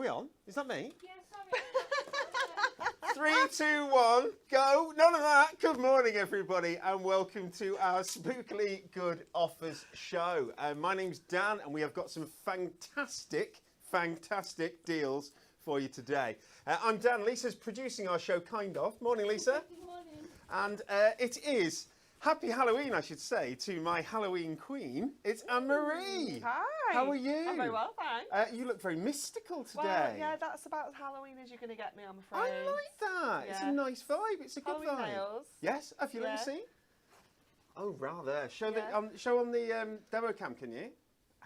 we on? Is that me? Yeah, sorry. 3, 2, 1, go. None of that. Good morning, everybody, and welcome to our Spookily Good Offers show. My name's Dan, and we have got some fantastic deals for you today. I'm Dan. Lisa's producing our show, kind of. Morning, Lisa. Good morning. And it is Happy Halloween, I should say, to my Halloween queen. It's Mirri. Hi. How are you? I'm very well, thanks. You look very mystical today. Well, yeah, that's about as Halloween as you're going to get me, I'm afraid. I like that. It's a Yeah. nice vibe. It's a good Halloween vibe. nails. Yes. Have you let me Yeah. see? Oh, rather. Show Yeah. show on the demo cam, can you?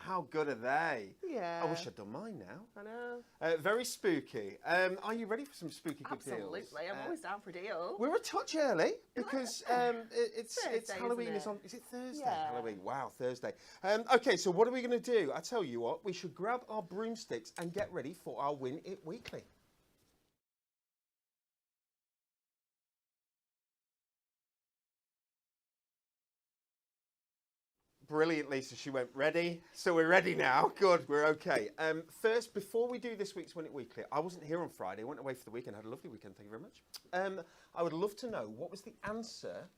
How good are they? Yeah. I wish I'd done mine now. I know. Very spooky. Are you ready for some spooky good deals? Absolutely. I'm always down for a deal. We're a touch early because it's Thursday, Halloween isn't is it? on. Is it Thursday? Yeah. Halloween. Wow, Thursday. Okay, so what are we going to do? I tell you what, we should grab our broomsticks and get ready for our Win It Weekly. Brilliant, Lisa. She went ready. So we're ready now. Good, we're okay. First, before we do this week's Win It Weekly, I wasn't here on Friday. I went away for the weekend. Had a lovely weekend. Thank you very much. I would love to know what was the answer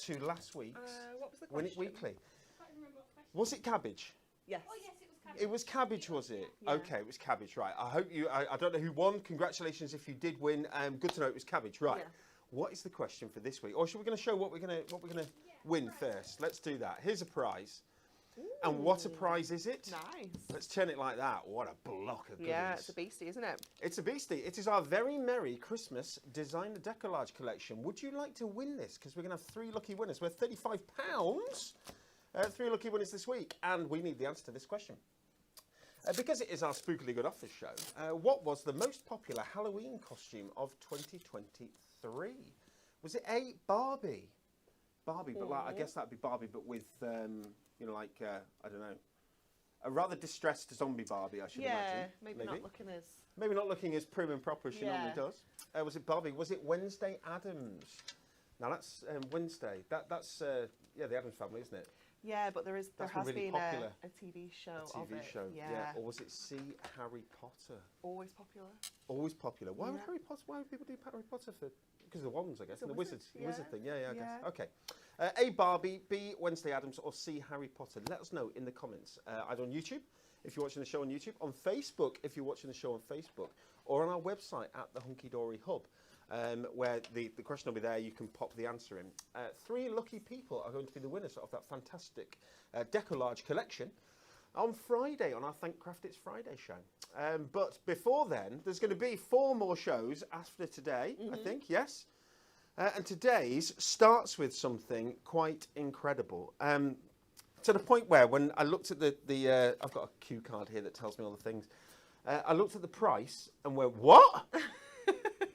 to last week's What was the Win It question? Weekly. I can't remember what question. Was it cabbage? Yes. Oh, yes, it was cabbage. It was cabbage, was it? Yeah. Okay, it was cabbage. Right. I hope you. I don't know who won. Congratulations if you did win. Good to know it was cabbage. Right. Yeah. What is the question for this week? Or should we going to show what we're going to win first? Let's do that. Here's a prize. And what a prize is it? Nice. Let's turn it like that. What a block of goodies. Yeah, it's a beastie, isn't it? It's a beastie. It is our very merry Christmas designer decollage collection. Would you like to win this? Because we're going to have 3 lucky winners. We're £35. 3 lucky winners this week. And we need the answer to this question. Because it is our Spookily Good Offers show, what was the most popular Halloween costume of 2023? Was it A, Barbie? Barbie, but like, I guess that'd be Barbie, but with, you know, like, I don't know, a rather distressed zombie Barbie, I should imagine. Maybe not looking as... Maybe not looking as prim and proper as she normally Yeah. does. Was it Barbie? Was it Wednesday Addams? Now that's Wednesday. That's yeah, the Addams Family, isn't it? Yeah, but there That's has really been popular. a TV show A of TV it. show. Yeah. Or was it See Harry Potter? Always popular. Always popular. Why would Yeah. Harry Potter? Why would people do Harry Potter for? Because of the wands, I guess, The and the wizards, wizards, wizard thing. Yeah, I guess. Yeah. Okay. A, Barbie, B, Wednesday Addams, or C, Harry Potter. Let us know in the comments. Either on YouTube, if you're watching the show on YouTube, on Facebook, if you're watching the show on Facebook, or on our website at the Hunky Dory Hub, where the question will be there. You can pop the answer in. 3 lucky people are going to be the winners of that fantastic decollage collection on Friday, on our Thank Craft It's Friday show. But before then, there's going to be 4 more shows after today, I think, yes? And today's starts with something quite incredible. To the point where when I looked at the I've got a cue card here that tells me all the things. I looked at the price and went, what?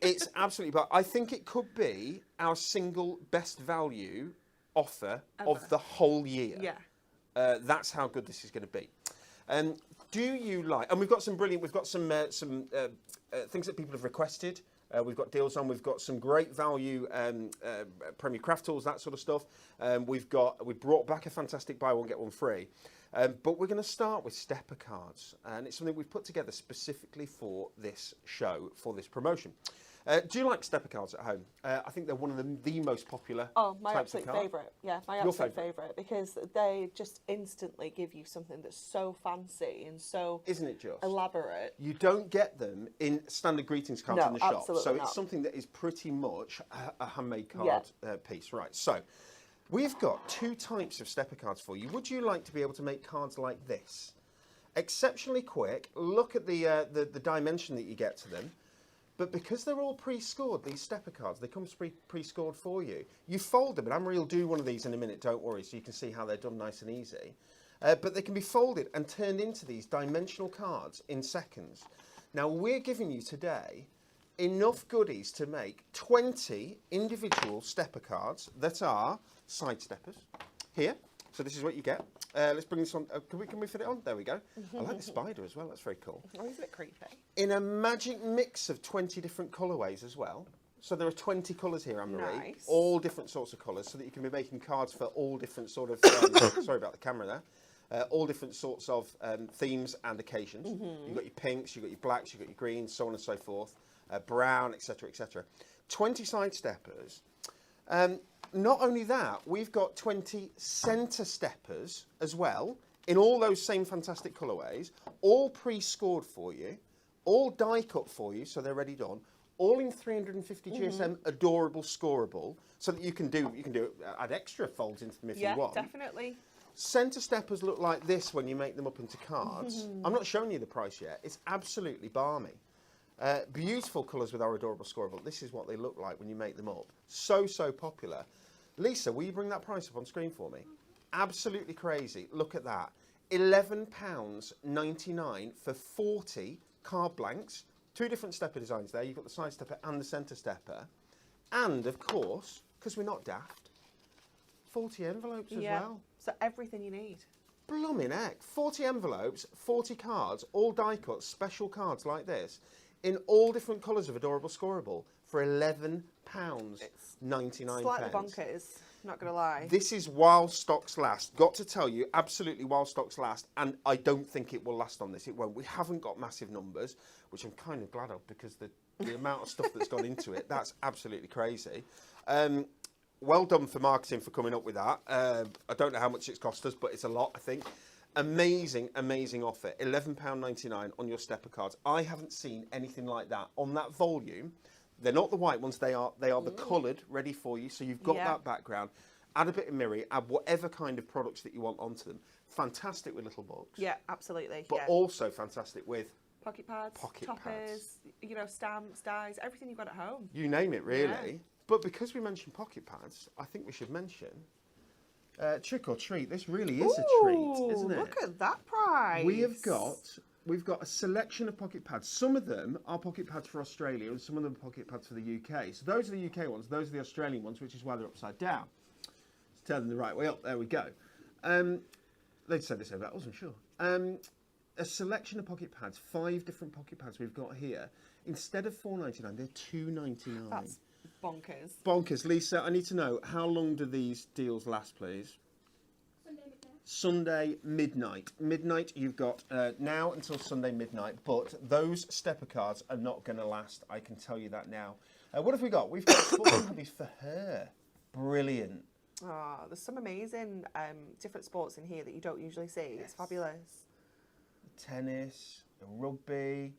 It's absolutely, but I think it could be our single best value offer of the whole year. Yeah. That's how good this is going to be. Do you like? And we've got some brilliant. We've got some things that people have requested. We've got deals on. We've got some great value Premier Craft tools, that sort of stuff. We brought back a fantastic buy one get one free. But we're going to start with stepper cards, and it's something we've put together specifically for this show, for this promotion. Do you like stepper cards at home? I think they're one of the most popular My types of absolute card. favourite. Yeah, my Your absolute favourite? favourite because they just instantly give you something that's so fancy and so Isn't it just? elaborate. You don't get them in standard greetings cards No, in the shop. absolutely So not. it's something that is pretty much a handmade card piece. Right, so we've got 2 types of stepper cards for you. Would you like to be able to make cards like this? Exceptionally quick. Look at the dimension that you get to them. But because they're all pre-scored, these stepper cards, they come pre-scored for you. You fold them, and Anne-Marie will do one of these in a minute, don't worry, so you can see how they're done nice and easy. But they can be folded and turned into these dimensional cards in seconds. Now, we're giving you today enough goodies to make 20 individual stepper cards that are side steppers. Here, so this is what you get. Let's bring this on. Can we fit it on? There we go. I like the spider as well. That's very cool. Oh, he's a bit creepy. In a magic mix of 20 different colourways as well. So there are 20 colours here, Anne-Marie. Nice. All different sorts of colours, so that you can be making cards for all different sort of... sorry about the camera all different sorts of themes and occasions. You've got your pinks, you've got your blacks, you've got your greens, so on and so forth, brown, etc., etc. 20 side steppers. Not only that, we've got 20 centre steppers as well, in all those same fantastic colourways, all pre-scored for you, all die cut for you, so they're ready done, all in 350 GSM, adorable, scoreable, so that you can add extra folds into them if you want. Yeah, definitely. Centre steppers look like this when you make them up into cards. I'm not showing you the price yet. It's absolutely balmy. Beautiful colours with our adorable scoreable. This is what they look like when you make them up. So, so popular. Lisa, will you bring that price up on screen for me? Absolutely crazy. Look at that. £11.99 for 40 card blanks. 2 different stepper designs there. You've got the side stepper and the centre stepper. And, of course, because we're not daft, 40 envelopes as well. So everything you need. Blooming heck. 40 envelopes, 40 cards, all die cut, special cards like this, in all different colours of adorable scoreable for £11.99. Slightly bonkers, not going to lie. This is while stocks last. Got to tell you, absolutely while stocks last, and I don't think it will last on this. It won't. We haven't got massive numbers, which I'm kind of glad of, because the amount of stuff that's gone into it, that's absolutely crazy. Well done for marketing for coming up with that. I don't know how much it's cost us, but it's a lot, I think. Amazing, amazing offer. £11.99 on your stepper cards. I haven't seen anything like that on that volume. They're not the white ones. They are the coloured, ready for you. So you've got that background. Add a bit of Mirri. Add whatever kind of products that you want onto them. Fantastic with little books. Yeah, absolutely. But also fantastic with pocket pads, toppers, you know, stamps, dies, everything you've got at home. You name it, really. Yeah. But because we mentioned pocket pads, I think we should mention trick or treat. This really is a treat, isn't it? Look at that price. We've got a selection of pocket pads. Some of them are pocket pads for Australia, and some of them are pocket pads for the UK. So those are the UK ones. Those are the Australian ones, which is why they're upside down. Let's turn them the right way up. There we go. They'd said this over. I wasn't sure. A selection of pocket pads. 5 different pocket pads we've got here. Instead of £4.99, they're £2.99. That's bonkers. Bonkers. Lisa, I need to know, how long do these deals last, please? Sunday midnight. Midnight, you've got now until Sunday midnight, but those stepper cards are not going to last. I can tell you that now. What have we got? We've got sports hobbies for her. Brilliant. Oh, there's some amazing different sports in here that you don't usually see. It's fabulous. Tennis, rugby.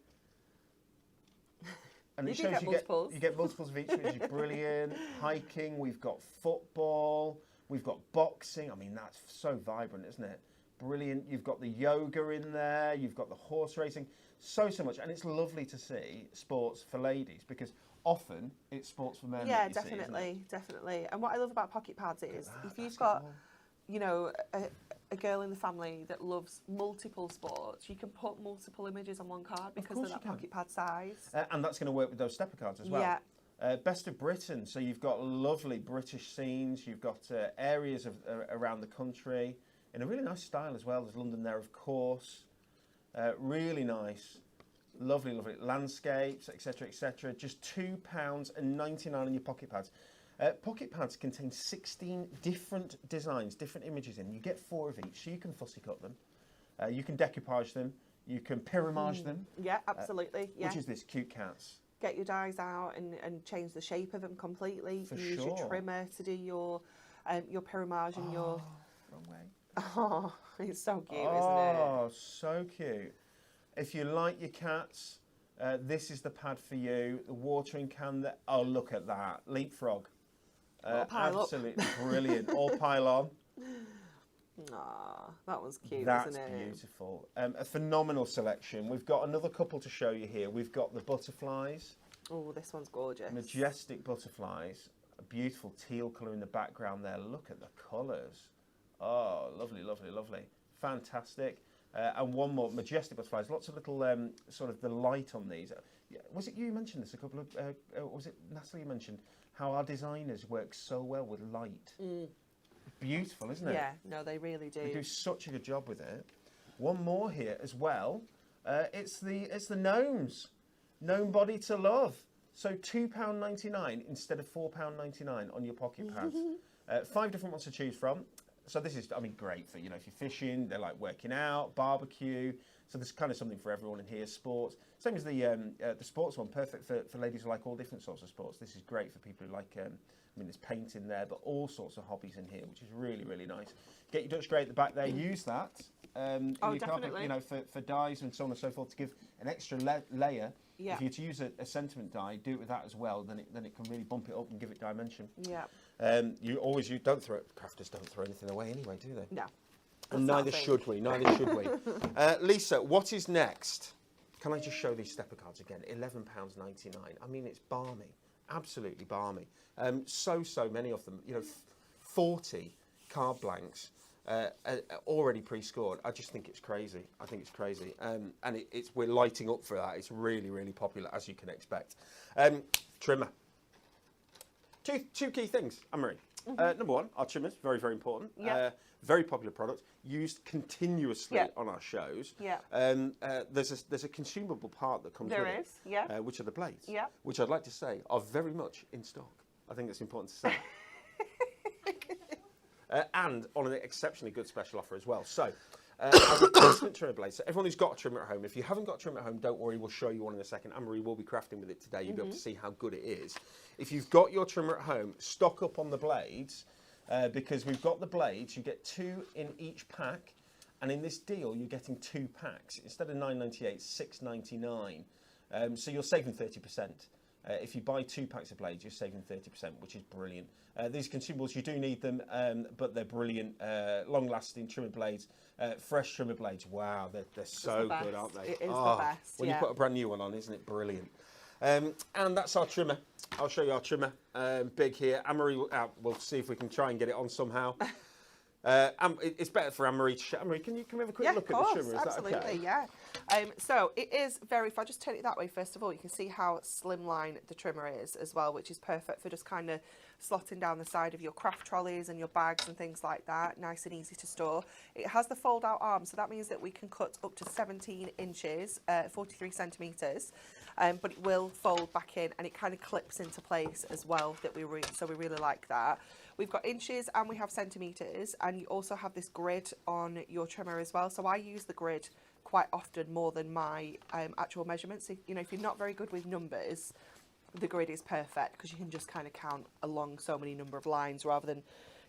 And You it do shows get multiples. you get multiples of each, which is brilliant. Hiking, we've got football, we've got boxing. I mean, that's so vibrant, isn't it? Brilliant. You've got the yoga in there, you've got the horse racing, so much. And it's lovely to see sports for ladies, because often it's sports for men. Yeah, that you definitely, see, isn't it? definitely. And what I love about pocket pads is if you've got, you know, a girl in the family that loves multiple sports, you can put multiple images on one card because of that pocket pad size. And that's going to work with those stepper cards as well. Yeah. Best of Britain, so you've got lovely British scenes, you've got areas of around the country in a really nice style as well. There's London there, of course. Really nice, lovely, lovely landscapes, etc., etc. Just £2.99 on your pocket pads. Pocket pads contain 16 different designs, different images in. You get 4 of each, so you can fussy cut them. You can decoupage them. You can pyramage them. Yeah, absolutely. Which is this? Cute cats. Get your dies out and change the shape of them completely. For Use your trimmer to do your pyramage and your... Wrong way. Oh, it's so cute, isn't it? Oh, so cute. If you like your cats, this is the pad for you. The watering can. Oh, look at that. Leapfrog. Absolutely brilliant. All pile on. Ah, that one's cute, That's isn't it? beautiful. A phenomenal selection. We've got another couple to show you here. We've got the butterflies. Oh, this one's gorgeous. Majestic butterflies. A beautiful teal colour in the background there. Look at the colours. Oh, lovely, lovely, lovely. Fantastic. And one more, majestic butterflies. Lots of little sort of the light on these. Was it you mentioned this a couple of... was it Natalie you mentioned how our designers work so well with light? Beautiful, isn't it? Yeah, no, they really do. They do such a good job with it. One more here as well. It's the gnomes. Gnome body to love. So £2.99 instead of £4.99 on your pocket pads. 5 different ones to choose from. So this is, I mean, great for, you know, if you're fishing, they're like working out, barbecue. So there's kind of something for everyone in here. Sports, same as the sports one, perfect for ladies who like all different sorts of sports. This is great for people who like, I mean, there's painting there, but all sorts of hobbies in here, which is really, really nice. Get your Dutch grey at the back there. Use that in your carpet, you know, for dyes and so on and so forth to give an extra layer. Yeah. If you're to use a sentiment dye, do it with that as well. Then it can really bump it up and give it dimension. Yeah. You don't throw it. Crafters don't throw anything away anyway, do they? No. And neither should we. Neither should we. Lisa, what is next? Can I just show these stepper cards again? £11.99. I mean, it's balmy. Absolutely balmy. So many of them. You know, 40 card blanks already pre-scored. I just think it's crazy. I think it's crazy. And we're lighting up for that. It's really, really popular, as you can expect. Trimmer. Two key things, Anne-Marie. Number one, our trimmers, very, very important. Yeah. Very popular product, used continuously on our shows. Yeah. There's a consumable part that comes with There is, yeah. which are the blades, Yeah. which I'd like to say are very much in stock. I think it's important to say. And on an exceptionally good special offer as well. So, a replacement trimmer blade. So everyone who's got a trimmer at home, if you haven't got a trimmer at home, don't worry, we'll show you one in a second. Anne-Marie will be crafting with it today. You'll be able to see how good it is. If you've got your trimmer at home, stock up on the blades, because we've got the blades. You get 2 in each pack, and in this deal, you're getting 2 packs. Instead of £9.98, £6.99. So you're saving 30%. If you buy 2 packs of blades, you're saving 30%, which is brilliant. These consumables, you do need them, but they're brilliant. Long-lasting trimmer blades, fresh trimmer blades. Wow, they're so good, aren't they? It is the best, When you put a brand new one on, isn't it brilliant? And that's our trimmer. I'll show you our trimmer. Big here. Anne-Marie, we'll see if we can try and get it on somehow. It's better for Anne-Marie to show. Anne-Marie, can we have a quick look at the trimmer? Is Absolutely, that okay? yeah. So it is if I just turn it that way, first of all, you can see how slimline the trimmer is as well, which is perfect for just kind of slotting down the side of your craft trolleys and your bags and things like that. Nice and easy to store. It has the fold out arm, so that means that we can cut up to 17 inches, 43 centimetres. But it will fold back in, and it kind of clips into place as well. So we really like that. We've got inches and we have centimetres, and you also have this grid on your trimmer as well. So I use the grid quite often more than my actual measurements. If you're not very good with numbers, the grid is perfect because you can just kind of count along so many number of lines rather than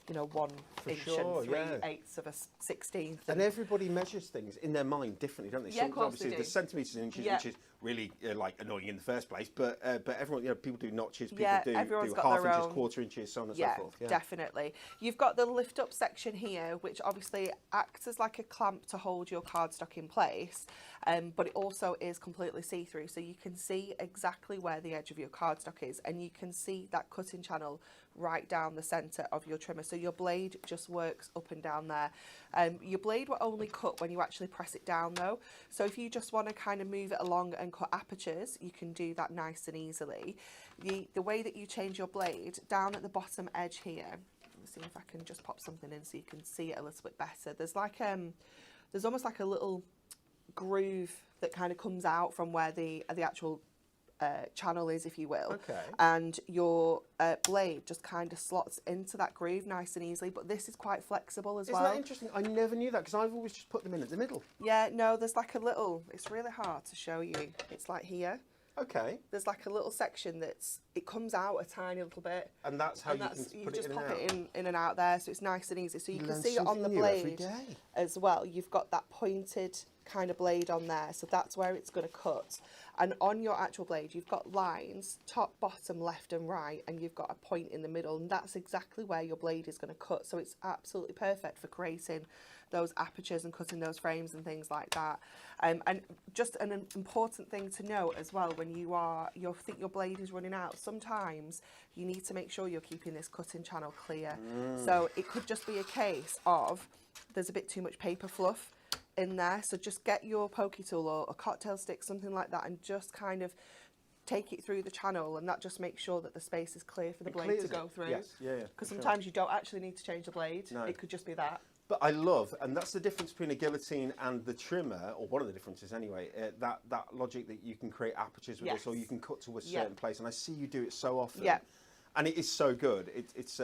1 inch and 3/8 of a 16th. And everybody measures things in their mind differently, don't they? Yeah, of course obviously they do. the centimetres and inches, which is really annoying in the first place. But everyone, people do notches, people do half inches, quarter inches, so on and so forth. Yeah, definitely. You've got the lift up section here, which obviously acts as like a clamp to hold your cardstock in place. But it also is completely see-through, so you can see exactly where the edge of your cardstock is, and you can see that cutting channel right down the centre of your trimmer. So your blade just works up and down there. Your blade will only cut when you actually press it down though. So if you just want to kind of move it along and cut apertures, you can do that nice and easily. The way that you change your blade, down at the bottom edge here, let's see if I can just pop something in so you can see it a little bit better. There's like there's almost like a little groove that kind of comes out from where the actual channel is, if you will. Okay. And your blade just kind of slots into that groove nice and easily, but this is quite flexible as well. Isn't that interesting? I never knew that because I've always just put them in at the middle. Yeah, no, there's like a little, it's really hard to show you. It's like here. Okay. There's like a little section it comes out a tiny little bit. And that's how you can put it in and out? You just pop it in and out there, so it's nice and easy. So you can see it on the blade as well. You've got that pointed kind of blade on there, so that's where it's going to cut. And on your actual blade, you've got lines, top, bottom, left and right, and you've got a point in the middle, and that's exactly where your blade is going to cut. So it's absolutely perfect for creating those apertures and cutting those frames and things like that. And just an important thing to note as well, when you think your blade is running out, sometimes you need to make sure you're keeping this cutting channel clear. So it could just be a case of there's a bit too much paper fluff in there, so just get your pokey tool or a cocktail stick, something like that, and just kind of take it through the channel, and that just makes sure that the space is clear for the blade to go through. Yes, yeah. Because sometimes you don't actually need to change the blade. No. It could just be that. But I love, and that's the difference between a guillotine and the trimmer, or one of the differences anyway, that logic that you can create apertures with this, or you can cut to a certain place, and I see you do it so often. Yeah. And it is so good. It's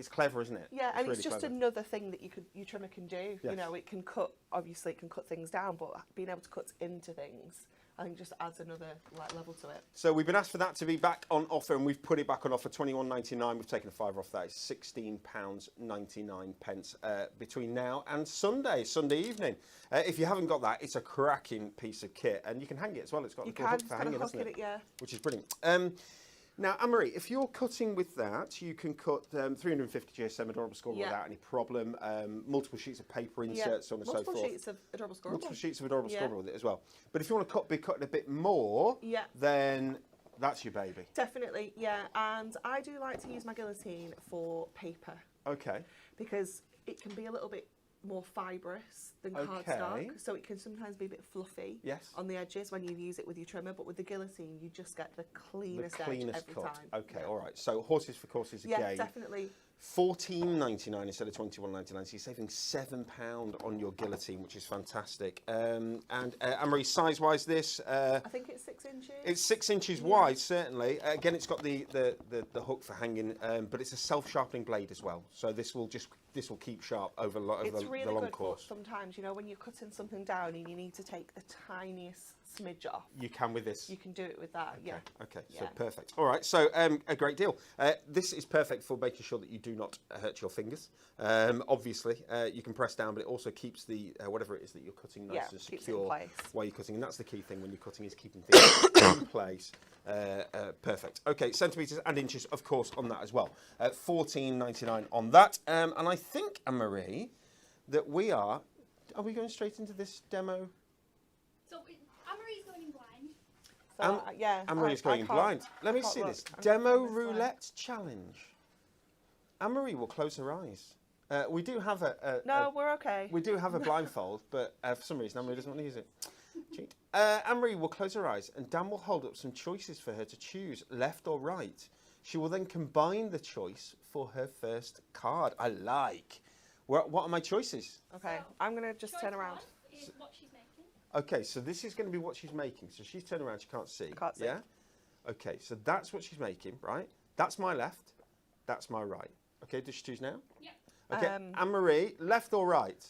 clever, isn't it? Yeah, and really it's just clever. another thing that your trimmer can do. Yes. You know, it can cut. Obviously, it can cut things down, but being able to cut into things, I think, just adds another level to it. So we've been asked for that to be back on offer, and we've put it back on offer, £21.99. We've taken a £5 off that. It's £16.99 between now and Sunday evening. If you haven't got that, it's a cracking piece of kit, and you can hang it as well. It's got a hook for hanging, hasn't it? Yeah. Which is brilliant. Now, Anne-Marie, if you're cutting with that, you can cut 350 GSM adorable scoreable without any problem. Multiple sheets of paper inserts, so on and so forth. Multiple sheets of adorable scoreable. Multiple sheets of adorable scoreable with it as well. But if you want to be cutting a bit more, then that's your baby. Definitely, yeah. And I do like to use my guillotine for paper. Okay. Because it can be a little bit more fibrous than cardstock, so it can sometimes be a bit fluffy on the edges when you use it with your trimmer, but with the guillotine you just get the cleanest edge every cut. time. Okay, all right. So horses for courses again. Yeah, definitely. £14.99 instead of £21.99, so you're saving £7 on your guillotine, which is fantastic. And Anne-Marie, size-wise, this I think it's 6 inches. It's 6 inches wide, certainly. Again, it's got the hook for hanging, but it's a self-sharpening blade as well. So this will keep sharp over it's really the long good course. For sometimes, you know, when you're cutting something down and you need to take the tiniest smidge off. You can with this. You can do it with that. Okay, yeah. Okay. Yeah. So perfect. All right. So a great deal. This is perfect for making sure that you do not hurt your fingers. Obviously, you can press down, but it also keeps the whatever it is that you're cutting nice and secure while you're cutting. And that's the key thing when you're cutting, is keeping things in place. Perfect. Okay, centimetres and inches, of course, on that as well. £14.99 on that. And I think, Anne-Marie, that we are we going straight into this demo? So Anne-Marie's going in blind. So, yeah. Anne-Marie's going in blind. Let me see this. Demo roulette challenge. Anne-Marie will close her eyes. We do have No, we're okay. We do have a blindfold, but for some reason Anne-Marie doesn't want to use it. Cheat. Anne-Marie will close her eyes, and Dan will hold up some choices for her to choose, left or right. She will then combine the choice for her first card. I like. What are my choices? Okay, I'm going to just turn around. Is what she's making. Okay, so this is going to be what she's making. So she's turned around, she can't see. I can't see. Yeah? Okay, so that's what she's making, right? That's my left, that's my right. Okay, does she choose now? Yeah. Okay, Anne-Marie, left or right?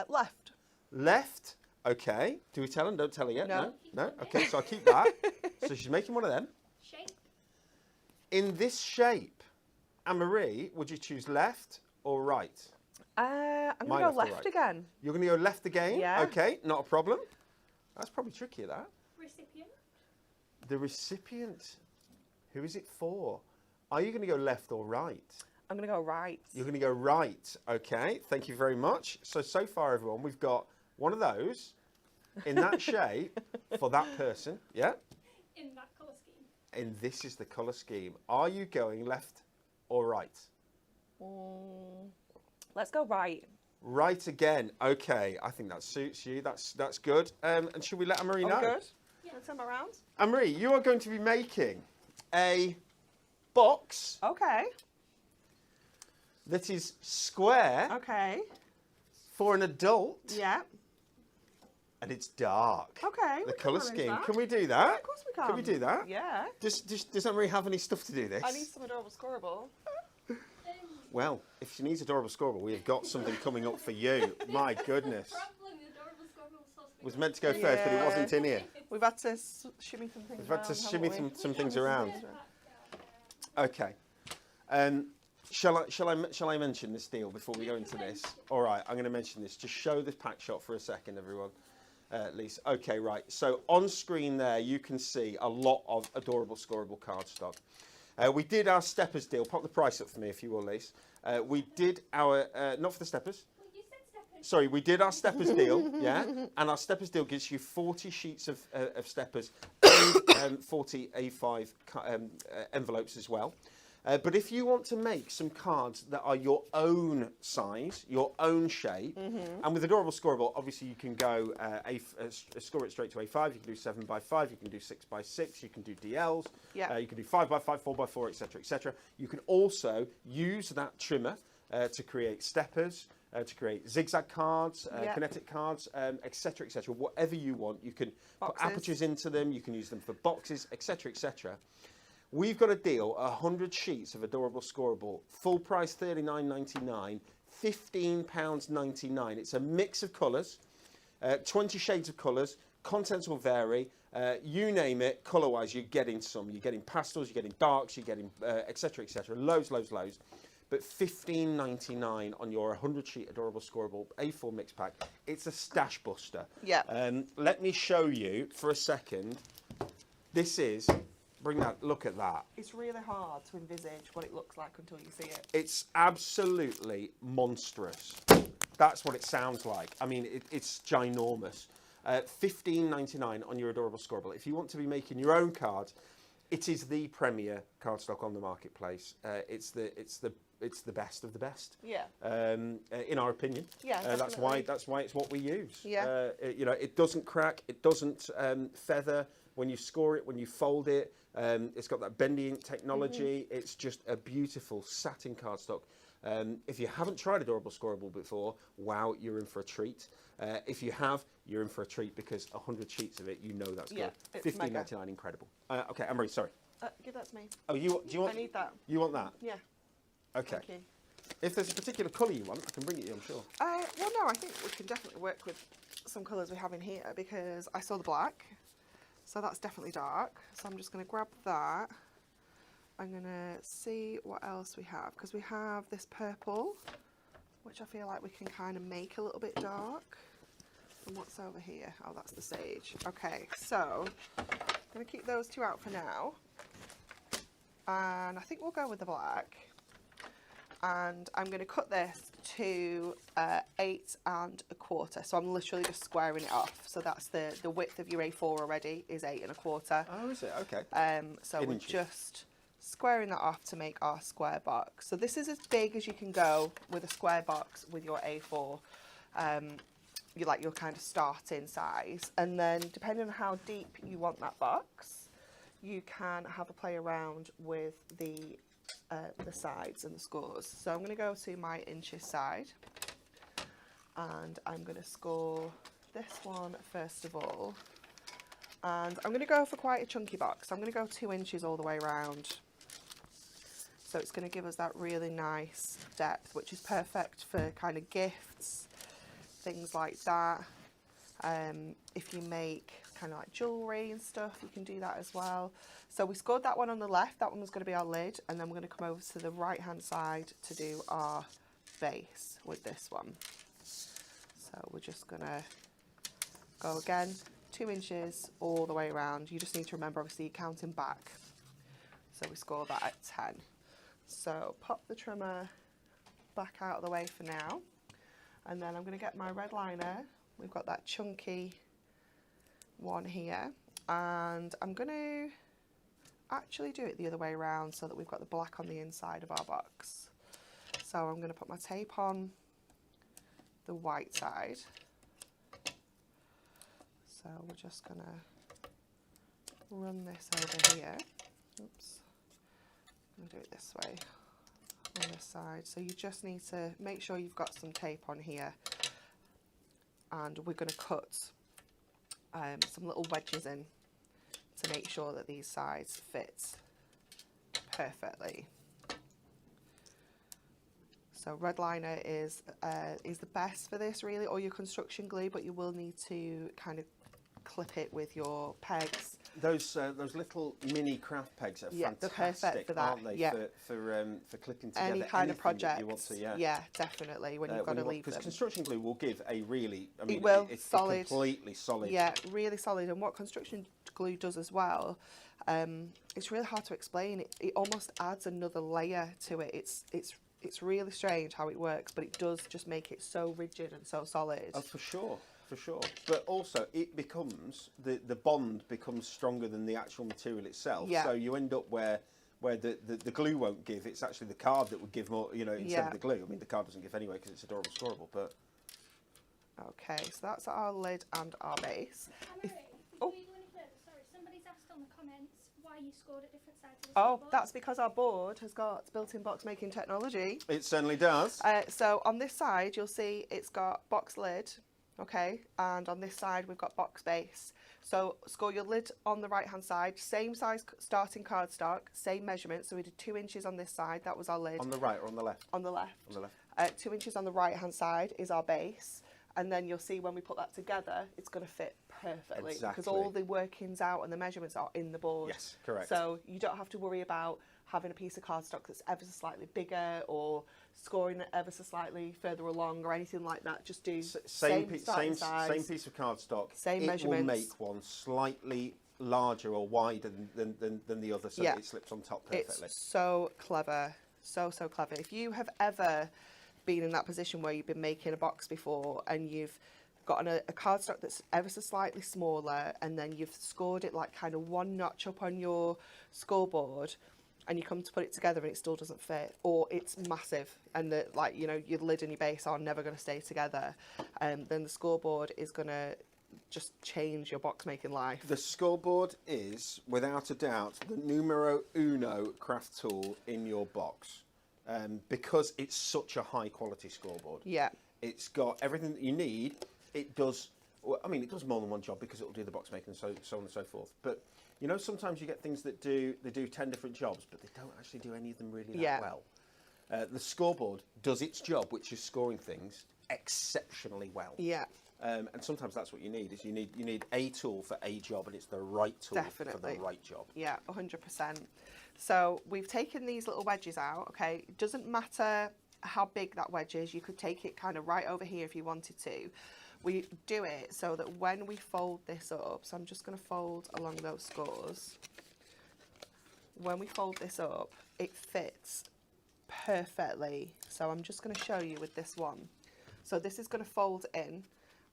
Left. Left. Okay. Do we tell her? Don't tell her yet. No. No. Okay, so I'll keep that. So she's making one of them. Shape. In this shape, Anne-Marie, would you choose left or right? I'm going to go left again. You're going to go left again? Yeah. Okay, not a problem. That's probably trickier, that. Recipient. The recipient. Who is it for? Are you going to go left or right? I'm going to go right. You're going to go right. Okay, thank you very much. So far, everyone, we've got one of those in that shape for that person. Yeah? In that colour scheme. And this is the colour scheme. Are you going left or right? Let's go right. Right again. Okay, I think that suits you. That's good. And should we let Anne-Marie know? Good. Yeah. Let's turn around. Anne-Marie, you are going to be making a box Okay. that is square Okay. for an adult. Yeah. And it's dark. Okay. The we can colour manage scheme. that. Can we do that? Yeah, of course we can. Can we do that? Yeah. Does Anne-Marie have any stuff to do this? I need some adorable scoreable. Well, if she needs adorable scoreable, we have got something coming up for you. My goodness. Problem, the adorable squirrel was supposed to be Was meant to go first, but it wasn't in here. We've had to shimmy some things We've had to around, shimmy haven't we? some things around. Okay. Shall I mention this deal before we go into this? All right, I'm going to mention this. Just show this pack shot for a second, everyone. Lisa. Okay, right. So on screen there, you can see a lot of adorable scoreable cardstock. We did our steppers deal. Pop the price up for me, if you will, Lisa. We did our not for the steppers. Well, you said steppers. Sorry, we did our steppers deal, yeah, and our steppers deal gives you 40 sheets of steppers and 40 A5 envelopes as well. But if you want to make some cards that are your own size, your own shape, and with Adorable Scoreable, obviously you can go score it straight to A5, you can do 7x5, you can do 6x6, you can do DLs, you can do 5x5, 4x4, etc., etc. You can also use that trimmer to create steppers, to create zigzag cards, kinetic cards, etc., etc. Whatever you want, you can put apertures into them, you can use them for boxes, etc., etc. We've got a deal, 100 sheets of adorable scoreable, full price £39.99, £15.99. It's a mix of colours, 20 shades of colours, contents will vary, you name it, colour-wise, you're getting some. You're getting pastels, you're getting darks, you're getting etc, etc, loads. But £15.99 on your 100 sheet adorable scoreable A4 mix pack. It's a stash buster. Yeah. Let me show you for a second. This is, look at that. It's really hard to envisage what it looks like until you see it. It's absolutely monstrous. That's what it sounds like. I mean, it's ginormous. £15.99 on your adorable scoreable. If you want to be making your own cards, it is the premier cardstock on the marketplace. It's the best of the best. Yeah. In our opinion. Yeah. That's why it's what we use. Yeah. You know, it doesn't crack. It doesn't feather when you score it. When you fold it, it's got that bendy ink technology. It's just a beautiful satin cardstock. If you haven't tried adorable scoreable before, wow, you're in for a treat. If you have, you're in for a treat because 100 sheets of it, you know that's good. £15.99, incredible. Okay, Anne-Marie, sorry. Give that to me. Oh, do you want? I need that. You want that? Yeah. Okay. Thank you. If there's a particular colour you want, I can bring it to you, I'm sure. Well, no, I think we can definitely work with some colours we have in here because I saw the black, so that's definitely dark. So I'm just going to grab that. I'm going to see what else we have because we have this purple, which I feel like we can kind of make a little bit dark. And what's over here? Oh, that's the sage. Okay, so I'm going to keep those two out for now. And I think we'll go with the black. And I'm going to cut this to 8 1/4. So I'm literally just squaring it off. So that's the width of your A4 already is 8 1/4. Oh, is it? Okay. So we're just squaring that off to make our square box. So this is as big as you can go with a square box with your A4. You like your kind of starting size, and then depending on how deep you want that box, you can have a play around with the sides and the scores. So I'm going to go to my inches side, and I'm going to score this one first of all, and I'm going to go for quite a chunky box. I'm going to go 2 inches all the way around. So it's going to give us that really nice depth, which is perfect for kind of gifts, things like that. If you make kind of like jewellery and stuff, you can do that as well. So we scored that one on the left. That one was going to be our lid, and then we're going to come over to the right hand side to do our base with this one. So we're just going to go again 2 inches all the way around. You just need to remember, obviously, you're counting back. So we score that at 10. So pop the trimmer back out of the way for now. And then I'm going to get my red liner. We've got that chunky one here. And I'm going to actually do it the other way around so that we've got the black on the inside of our box. So I'm going to put my tape on the white side. So we're just going to run this over here. Oops. I'm going to do it this way. On this side, so you just need to make sure you've got some tape on here, and we're going to cut some little wedges in to make sure that these sides fit perfectly. So red liner is the best for this really, or your construction glue, but you will need to kind of clip it with your pegs. Those little mini craft pegs are fantastic, they're perfect for that. Aren't they? Yeah. For clipping together any kind of project. You want to, yeah, definitely. When you've got to leave them, because construction glue will give a really, I mean, it's solid, completely solid. Yeah, really solid. And what construction glue does as well, it's really hard to explain. It almost adds another layer to it. It's really strange how it works, but it does just make it so rigid and so solid. Oh, for sure. For sure, but also it becomes the bond becomes stronger than the actual material itself. Yeah. So you end up where the glue won't give. It's actually the card that would give more, you know, instead of the glue. I mean, the card doesn't give anyway because it's adorable scoreable. But okay, so that's our lid and our base. Before you go any further, sorry, somebody's asked on the comments why you scored at different sides of the Oh, board. that's because our board has got built-in box making technology. it certainly does. So on this side, you'll see it's got box lid, okay, and on this side we've got box base. So score your lid on the right hand side, same size starting cardstock, same measurement. So we did 2 inches on this side, that was our lid. On the right or on the left? On the left. On the left. 2 inches on the right hand side is our base, and then you'll see when we put that together it's going to fit perfectly. Exactly. Because all the workings out and the measurements are in the board. Yes, correct. So you don't have to worry about having a piece of cardstock that's ever so slightly bigger or scoring it ever so slightly further along or anything like that. Just do same piece of cardstock. Same measurements. It will make one slightly larger or wider than the other, so that it slips on top perfectly. It's so clever, so clever. If you have ever been in that position where you've been making a box before and you've gotten a cardstock that's ever so slightly smaller, and then you've scored it like kind of one notch up on your scoreboard, and you come to put it together and it still doesn't fit, or it's massive and your lid and your base are never going to stay together, then the scoreboard is going to just change your box making life. The scoreboard is without a doubt the numero uno craft tool in your box, because it's such a high quality scoreboard. Yeah, it's got everything that you need. It does, I mean, it does more than one job because it will do the box making and so on and so forth. But you know, sometimes you get things that do 10 different jobs, but they don't actually do any of them really that well. The scoreboard does its job, which is scoring things, exceptionally well. Yeah. And sometimes that's what you need, is you need a tool for a job, and it's the right tool for the right job. Yeah, 100%. So we've taken these little wedges out, okay? It doesn't matter how big that wedge is. You could take it kind of right over here if you wanted to. We do it so that when we fold this up, so I'm just going to fold along those scores. When we fold this up, it fits perfectly. So I'm just going to show you with this one. So this is going to fold in,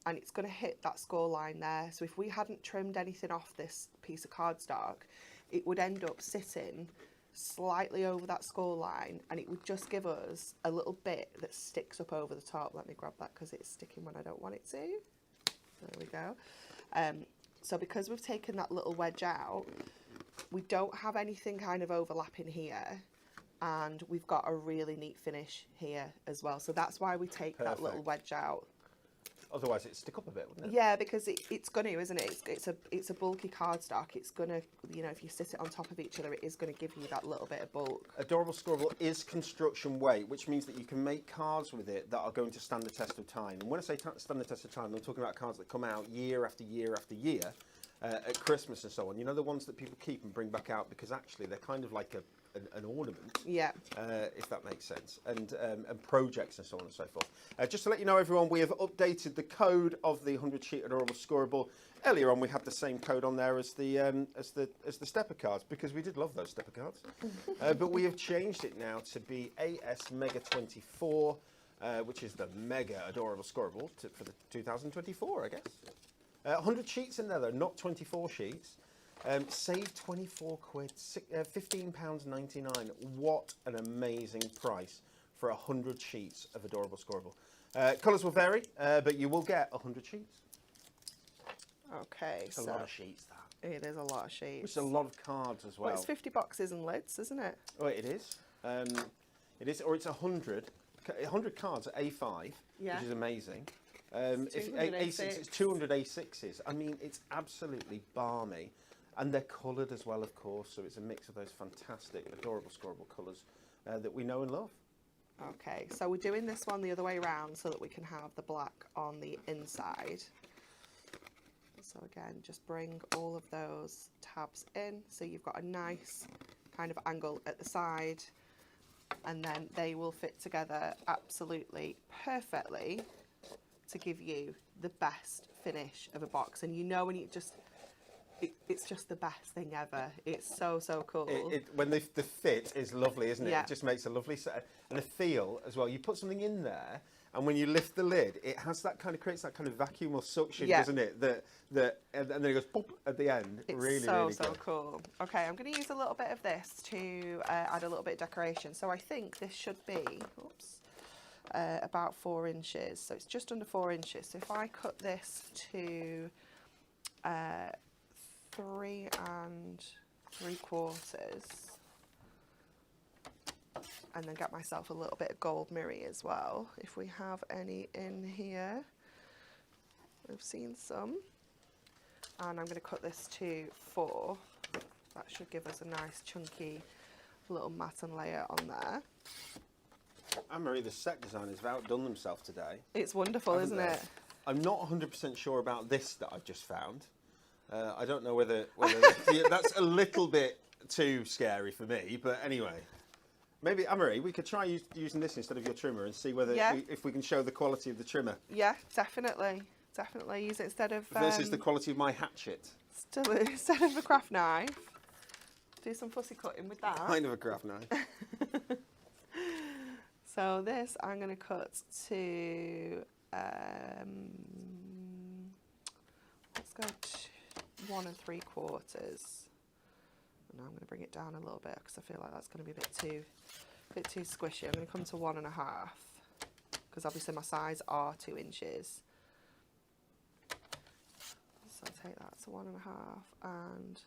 and it's going to hit that score line there. So if we hadn't trimmed anything off this piece of cardstock, it would end up sitting slightly over that score line, and it would just give us a little bit that sticks up over the top. Let me grab that because it's sticking when I don't want it to. There we go. So because we've taken that little wedge out, we don't have anything kind of overlapping here, and we've got a really neat finish here as well. So that's why we take that little wedge out. Otherwise it'd stick up a bit, wouldn't it? Yeah, because it's going to, isn't it? It's a bulky cardstock. It's going to, you know, if you sit it on top of each other, it is going to give you that little bit of bulk. Adorable Scorable is construction weight, which means that you can make cards with it that are going to stand the test of time. And when I say stand the test of time, I'm talking about cards that come out year after year after year, at Christmas and so on. You know, the ones that people keep and bring back out because actually they're kind of like an ornament, if that makes sense, and projects and so on and so forth. Just to let you know, everyone, we have updated the code of the 100-sheet Adorable Scorable. Earlier on, we had the same code on there as the stepper cards, because we did love those stepper cards. But we have changed it now to be AS Mega 24, which is the Mega Adorable Scorable for the 2024, I guess. 100 sheets in there, though, not 24 sheets. Save 24 quid, £15.99. What an amazing price for 100 sheets of Adorable Scorable. Colours will vary, but you will get 100 sheets. Okay, it's a lot of sheets, that. It is a lot of sheets. It's a lot of cards as well. Well, it's 50 boxes and lids, isn't it? Oh, it is. It is, or it's 100 cards at A5, which is amazing. If A6, it's 200 A6s. I mean, it's absolutely balmy. And they're coloured as well, of course, so it's a mix of those fantastic, Adorable Scorable colours that we know and love. Okay, so we're doing this one the other way around so that we can have the black on the inside. So again, just bring all of those tabs in, so you've got a nice kind of angle at the side, and then they will fit together absolutely perfectly to give you the best finish of a box. And you know when you just... It's just the best thing ever. It's so cool. When the fit is lovely, isn't it? Yeah. It just makes a lovely set. And the feel as well. You put something in there, and when you lift the lid, it has that kind of, creates that kind of vacuum or suction, doesn't it? And then it goes pop at the end. It's really so good. cool. Okay, I'm going to use a little bit of this to add a little bit of decoration. So I think this should be, about 4 inches. So it's just under 4 inches. So if I cut this to 3 3/4, and then get myself a little bit of gold Mirri as well, if we have any in here. We've seen some. And I'm going to cut this to 4. That should give us a nice chunky little matten layer on there. Anne-Marie, the set designers have outdone themselves today. It's wonderful, isn't it? I'm not 100% sure about this that I've just found. I don't know whether that's a little bit too scary for me, but anyway. Maybe, Anne-Marie, we could try using this instead of your trimmer and see whether if we can show the quality of the trimmer. Yeah, definitely. Definitely use it instead of... versus the quality of my hatchet. Still, instead of a craft knife. Do some fussy cutting with that. Kind of a craft knife. So this I'm going to cut to... let's go to 1 3/4. And now I'm going to bring it down a little bit because I feel like that's going to be a bit too squishy. I'm going to come to 1 1/2 because obviously my sides are 2 inches. So I'll take that to 1 1/2 and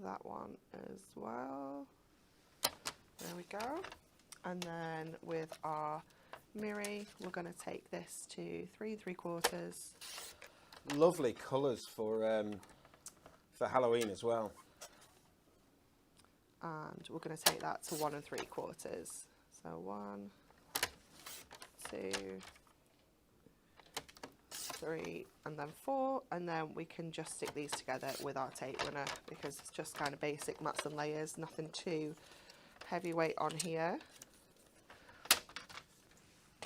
that one as well. There we go. And then with our Mirri, we're going to take this to 3 3/4. Lovely colours for Halloween as well. And we're going to take that to 1 3/4. So 1, 2, 3, and then 4, and then we can just stick these together with our tape runner because it's just kind of basic mats and layers, nothing too heavyweight on here.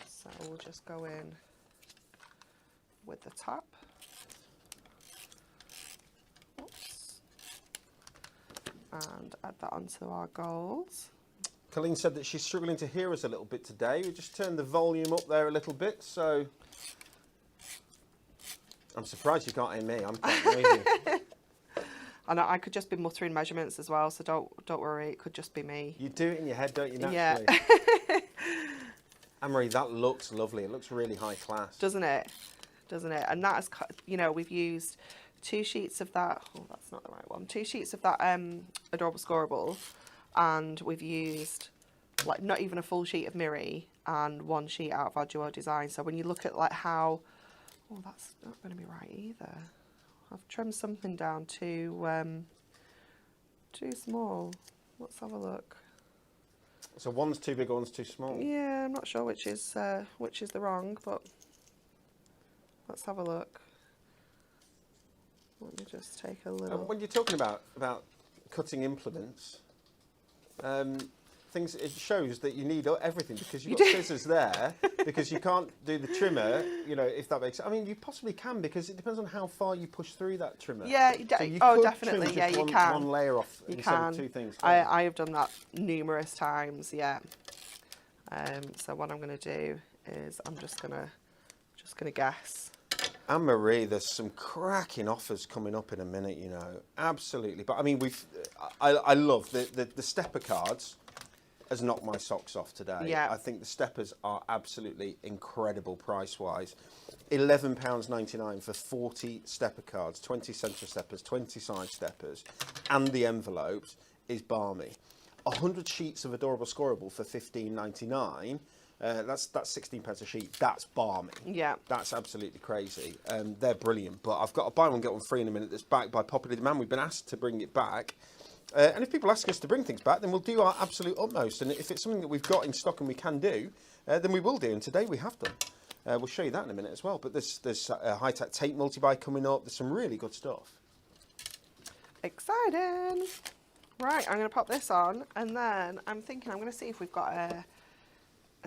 So we'll just go in with the top. Oops. And add that onto our gold. Colleen said that she's struggling to hear us a little bit today. We just turned the volume up there a little bit, so I'm surprised you can't hear me. I'm quite noisy. I know I could just be muttering measurements as well, so don't worry. It could just be me. You do it in your head, don't you? Naturally. Yeah. Anne-Marie, that looks lovely. It looks really high class, doesn't it? Doesn't it? And that is, you know, we've used 2 sheets of that. Oh, that's not the right one. 2 sheets of that Adorable Scoreable, and we've used like not even a full sheet of Mirri and 1 sheet out of our duo design. So when you look at like how, oh, that's not going to be right either. I've trimmed something down too small. Let's have a look. So one's too big, one's too small. Yeah, I'm not sure which is the wrong, but let's have a look. Let me just take a little. When you're talking about cutting implements, things, it shows that you need everything because you've got scissors there because you can't do the trimmer, you know, if that makes sense. I mean, you possibly can because it depends on how far you push through that trimmer. Yeah, so you oh, could definitely. trim Yeah, just you one, can. one layer off you instead can. of 2 things. I have done that numerous times. Yeah. So what I'm going to do is I'm just gonna guess. Anne-Marie, there's some cracking offers coming up in a minute, you know, absolutely. But I mean, I love the stepper cards. Has knocked my socks off today. Yeah. I think the steppers are absolutely incredible price-wise. £11.99 for 40 stepper cards, 20 centre steppers, 20 side steppers, and the envelopes is balmy. 100 sheets of Adorable Scoreable for £15.99. That's 16 pence a sheet. That's balmy. Yeah. That's absolutely crazy. They're brilliant. But I've got a buy one get one free in a minute that's back by popular demand. We've been asked to bring it back. And if people ask us to bring things back, then we'll do our absolute utmost. And if it's something that we've got in stock and we can do, then we will do. And today we have done. We'll show you that in a minute as well. But there's a high-tech tape multi-buy coming up. There's some really good stuff. Exciting. Right, I'm going to pop this on. And then I'm thinking I'm going to see if we've got a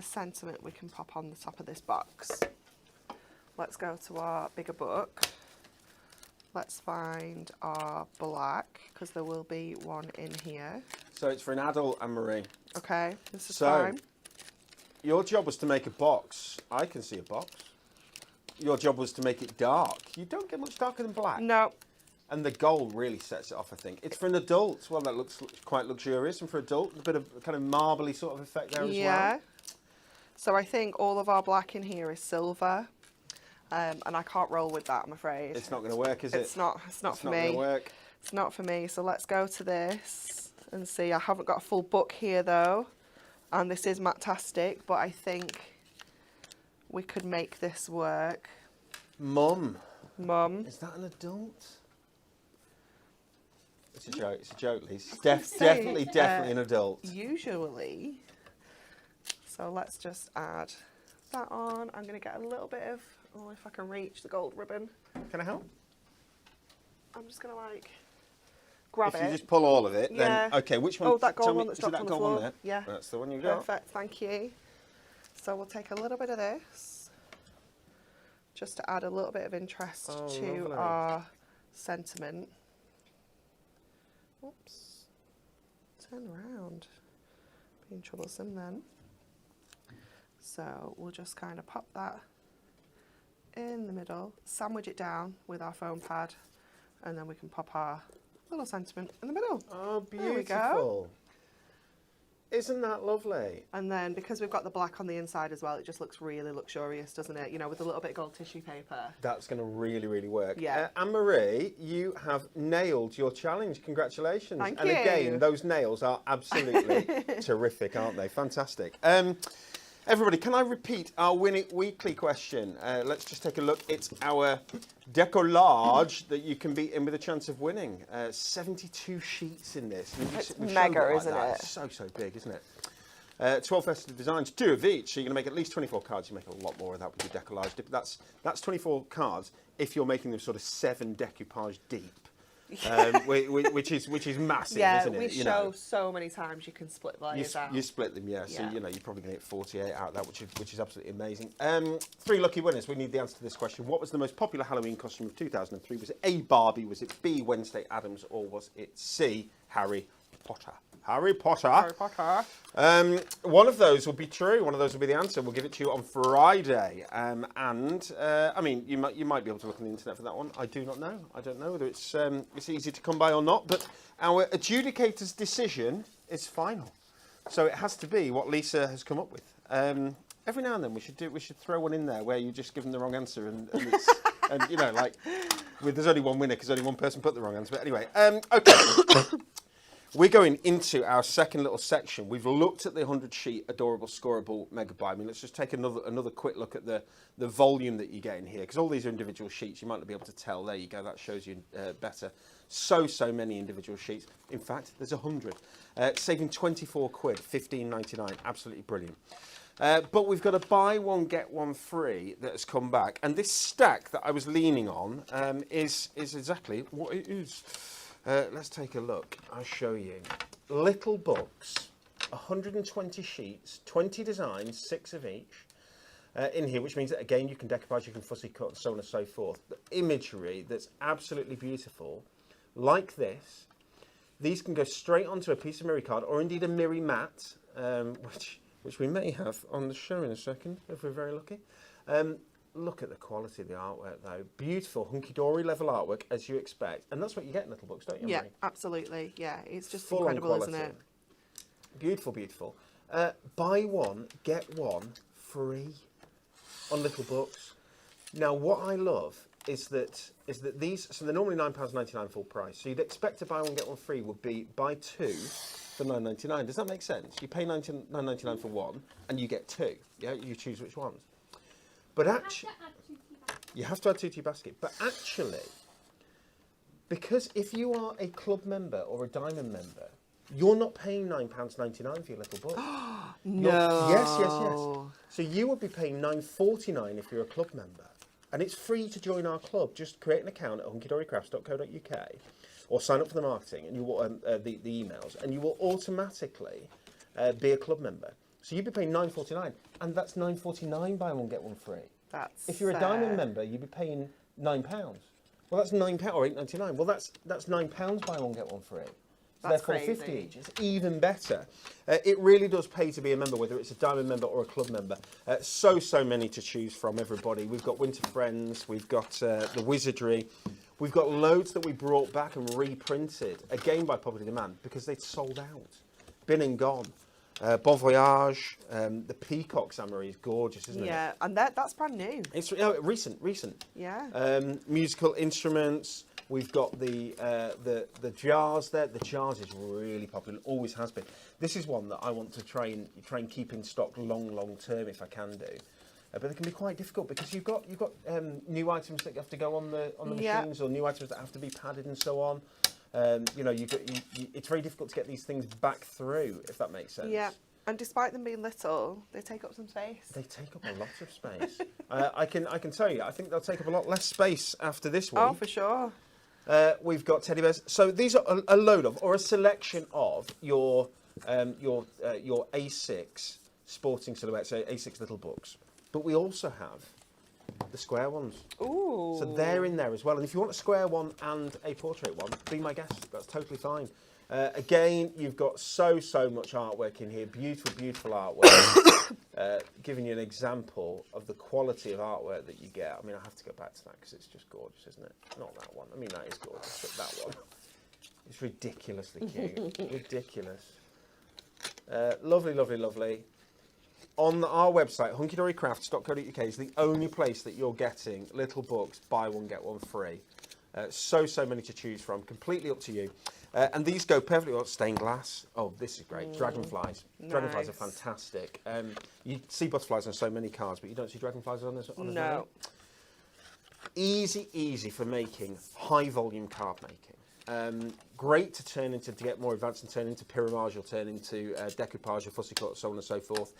sentiment we can pop on the top of this box. Let's go to our bigger book. Let's find our black, because there will be one in here. So it's for an adult, Anne-Marie. Okay, this is fine. Your job was to make a box. I can see a box. Your job was to make it dark. You don't get much darker than black. No. And the gold really sets it off, I think. It's for an adult. Well, that looks quite luxurious. And for adult, a bit of kind of marbly sort of effect there as well. Yeah. So I think all of our black in here is silver. And I can't roll with that, I'm afraid. It's not going to work, is it? It's not for me. It's not going to work. It's not for me. So let's go to this and see. I haven't got a full book here, though. And this is Matastic, but I think we could make this work. Mum. Mum. Is that an adult? It's a joke. It's a joke, Lise. Definitely an adult. Usually. So let's just add that on. I'm going to get a little bit of, oh, if I can reach the gold ribbon. Can I help? I'm just going to like grab it. If you just pull all of it, Yeah. then okay. Which one? Oh, that gold tell me, one that's is it dropped that on the gold floor. one there? Yeah. That's the one you got. Perfect. Thank you. So we'll take a little bit of this, just to add a little bit of interest to lovely. our sentiment. Whoops. Turn around. Being troublesome then. So we'll just kind of pop that in the middle, sandwich it down with our foam pad, and then we can pop our little sentiment in the middle. Oh, beautiful. There we go. Isn't that lovely? And then because we've got the black on the inside as well, it just looks really luxurious, doesn't it? You know, with a little bit of gold tissue paper. That's going to really work. Yeah. Anne-Marie, you have nailed your challenge. Congratulations. Thank and you. again, those nails are absolutely terrific, aren't they? Fantastic. Everybody, can I repeat our Win It Weekly question? Let's just take a look. It's our decollage that you can be in with a chance of winning. 72 sheets in this. It's We mega, showed like isn't that. it? It's so big, isn't it? 12 festive designs, 2 of each. So you're going to make at least 24 cards. You make a lot more of that with your decollage. That's 24 cards if you're making them sort of 7 decoupage deep. Which is massive, isn't it? We show so many times you can split layers out. You split them, yeah. So Yeah. you're probably going to get 48 out of that, which is absolutely amazing. 3 lucky winners. We need the answer to this question. What was the most popular Halloween costume of 2003? Was it A, Barbie? Was it B, Wednesday Addams? Or was it C, Harry Potter? Harry Potter. Harry Potter. One of those will be true. One of those will be the answer. We'll give it to you on Friday. I mean, you might be able to look on the internet for that one. I do not know. I don't know whether it's easy to come by or not. But our adjudicator's decision is final. So it has to be what Lisa has come up with. Every now and then we should throw one in there where you just give them the wrong answer and it's, and you know, like there's only one winner because only one person put the wrong answer. But anyway, okay. We're going into our second little section. We've looked at the 100-sheet adorable scoreable megabyte. I mean, let's just take another quick look at the volume that you get in here, because all these are individual sheets. You might not be able to tell. There you go. That shows you better. So many individual sheets. In fact, there's 100. Saving 24 quid, £15.99. Absolutely brilliant. But we've got a buy one, get one free that has come back. And this stack that I was leaning on is exactly what it is. Let's take a look. I'll show you. Little books, 120 sheets, 20 designs, 6 of each in here, which means that, again, you can decoupage, you can fussy cut, and so on and so forth. The imagery that's absolutely beautiful, like this. These can go straight onto a piece of Mirri card, or indeed a Mirri mat, which we may have on the show in a second, if we're very lucky. Look at the quality of the artwork, though. Beautiful, hunky-dory level artwork, as you expect. And that's what you get in little books, don't you, Yeah, Marie? absolutely. Yeah, it's just Full incredible, on isn't quality. it? Beautiful, beautiful. Buy one, get one free on little books. Now, what I love is that these, so they're normally £9.99 full price. So you'd expect to buy one, get one free would be buy 2 for £9.99. Does that make sense? You pay £9.99 for one, and you get 2. Yeah, you choose which ones. But actually, you have to add 2 to your basket. But actually, because if you are a club member or a diamond member, you're not paying £9.99 for your little book. No. Yes. So you would be paying £9.49 if you're a club member. And it's free to join our club. Just create an account at hunkydorycrafts.co.uk or sign up for the marketing and you will the emails, and you will automatically be a club member. So you'd be paying £9.49, and that's £9.49 buy one get one free. That's If you're a diamond member, you'd be paying £9. Well, that's £9 or £8.99. Well, that's £9 buy one get one free. So That's therefore crazy. 50 each. It's even better. It really does pay to be a member, whether it's a diamond member or a club member. So many to choose from, everybody. We've got Winter Friends, we've got the Wizardry, we've got loads that we brought back and reprinted, again by popular demand, because they'd sold out. Been and gone. Bon Voyage, the Peacock Samurai is gorgeous, isn't it? Yeah, and that's brand new. It's recent. Yeah. Musical instruments. We've got the jars there. The jars is really popular, always has been. This is one that I want to try and keep in stock long term if I can do. but they can be quite difficult because you've got new items that have to go on the machines, or new items that have to be padded and so on. You know, it's very difficult to get these things back through, if that makes sense. Yeah, and despite them being little, they take up some space. They take up a lot of space. I can tell you, I think they'll take up a lot less space after this week. Oh, for sure. We've got teddy bears. So these are a load of, or a selection of your A6 sporting silhouettes, so A6 little books. But we also have the square ones. Ooh. So they're in there as well. And if you want a square one and a portrait one, be my guest. That's totally fine. Again, you've got so much artwork in here. Beautiful artwork. Giving you an example of the quality of artwork that you get. I mean, I have to go back to that because it's just gorgeous, isn't it? Not that one. I mean, that is gorgeous, but that one. It's ridiculously cute. Ridiculous. Lovely. On our website, hunkydorycrafts.co.uk is the only place that you're getting little books, buy one, get one free. So many to choose from, completely up to you. And these go perfectly well. Stained glass. Oh, this is great. Dragonflies. Nice. Dragonflies are fantastic. You see butterflies on so many cards, but you don't see dragonflies on as No. Easy for making high volume card making. Great to get more advanced and turn into pyramage, or turn into decoupage or fussy cut, so on and so forth.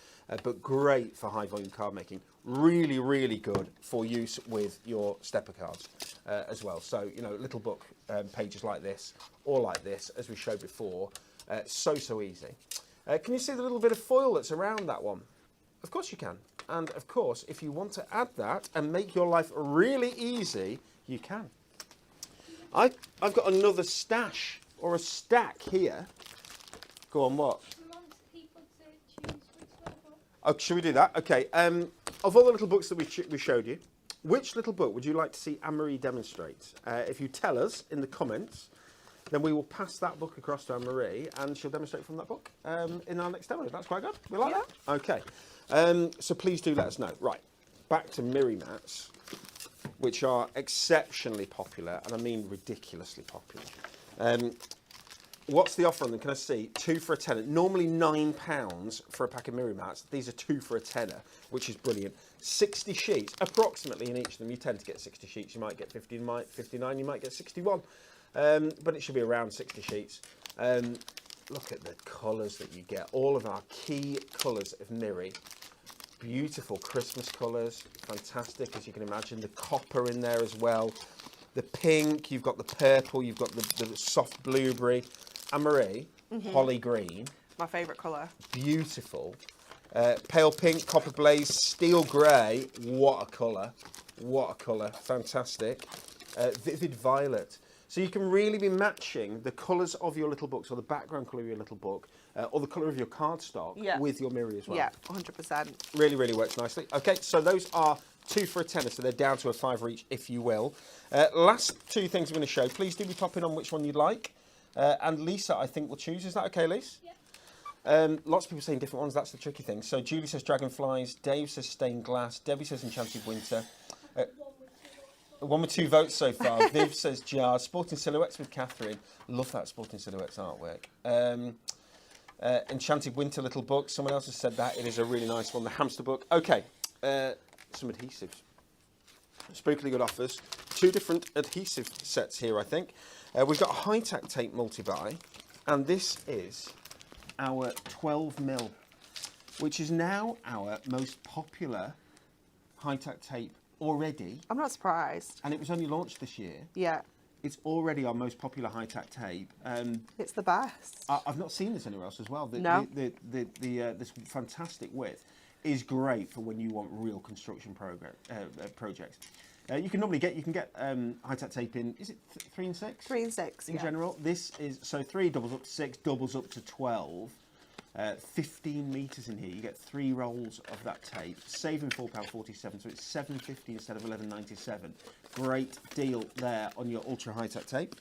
But great for high volume card making. Really good for use with your stepper cards as well. So, you know, little book pages like this, or like this, as we showed before. So easy. Can you see the little bit of foil that's around that one? Of course you can. And of course, if you want to add that and make your life really easy, you can. I've got another stash, or a stack here. Go on, what? We want people to choose which little book. Oh, should we do that? Okay. Of all the little books that we showed you, which little book would you like to see Anne-Marie demonstrate? If you tell us in the comments, then we will pass that book across to Anne-Marie, and she'll demonstrate from that book in our next demo. That's quite good. We like that? Okay. So please do let us know. Right. Back to Mirri mats, which are exceptionally popular, and I mean ridiculously popular. What's the offer on them? Can I see? 2 for a tenner. Normally £9 for a pack of Mirri mats. These are 2 for a tenner, which is brilliant. 60 sheets, approximately in each of them. You tend to get 60 sheets. You might get 59, you might get 61. But it should be around 60 sheets. Look at the colours that you get. All of our key colours of Mirri. Beautiful Christmas colours, fantastic, as you can imagine. The copper in there as well. The pink, you've got the purple, you've got the soft blueberry. Anne-Marie, holly green. My favourite colour. Beautiful. Pale pink, copper blaze, steel grey. What a colour. What a colour. Fantastic. Vivid violet. So you can really be matching the colours of your little books, or the background colour of your little book, or the colour of your cardstock with your Mirri as well. Yeah, 100%. Really works nicely. Okay, so those are 2 for a tenner, so they're down to a £5 each, if you will. Last 2 things I'm going to show. Please do be popping on which one you'd like. And Lisa, I think, will choose. Is that okay, Lise? Yeah. Lots of people saying different ones. That's the tricky thing. So Julie says dragonflies. Dave says stained glass. Debbie says enchanted winter. One with 2 votes so far. Viv says jars. Sporting silhouettes with Catherine. Love that sporting silhouettes artwork. Enchanted winter little book. Someone else has said that. It is a really nice one. The hamster book. Okay. Some adhesives. Spookily good offers. 2 different adhesive sets here, I think. We've got a high-tack tape multi-buy, and this is our 12mm, which is now our most popular high-tack tape already. I'm not surprised. And it was only launched this year. Yeah. It's already our most popular high-tack tape. It's the best. I've not seen this anywhere else as well. No. This fantastic width is great for when you want real construction projects. You can get high-tack tape in, is it 3 and 6? 3 and 6, in general. This is, so 3 doubles up to 6, doubles up to 12. 15 metres in here. You get 3 rolls of that tape, saving £4.47, so it's £7.50 instead of £11.97. Great deal there on your ultra high-tack tape.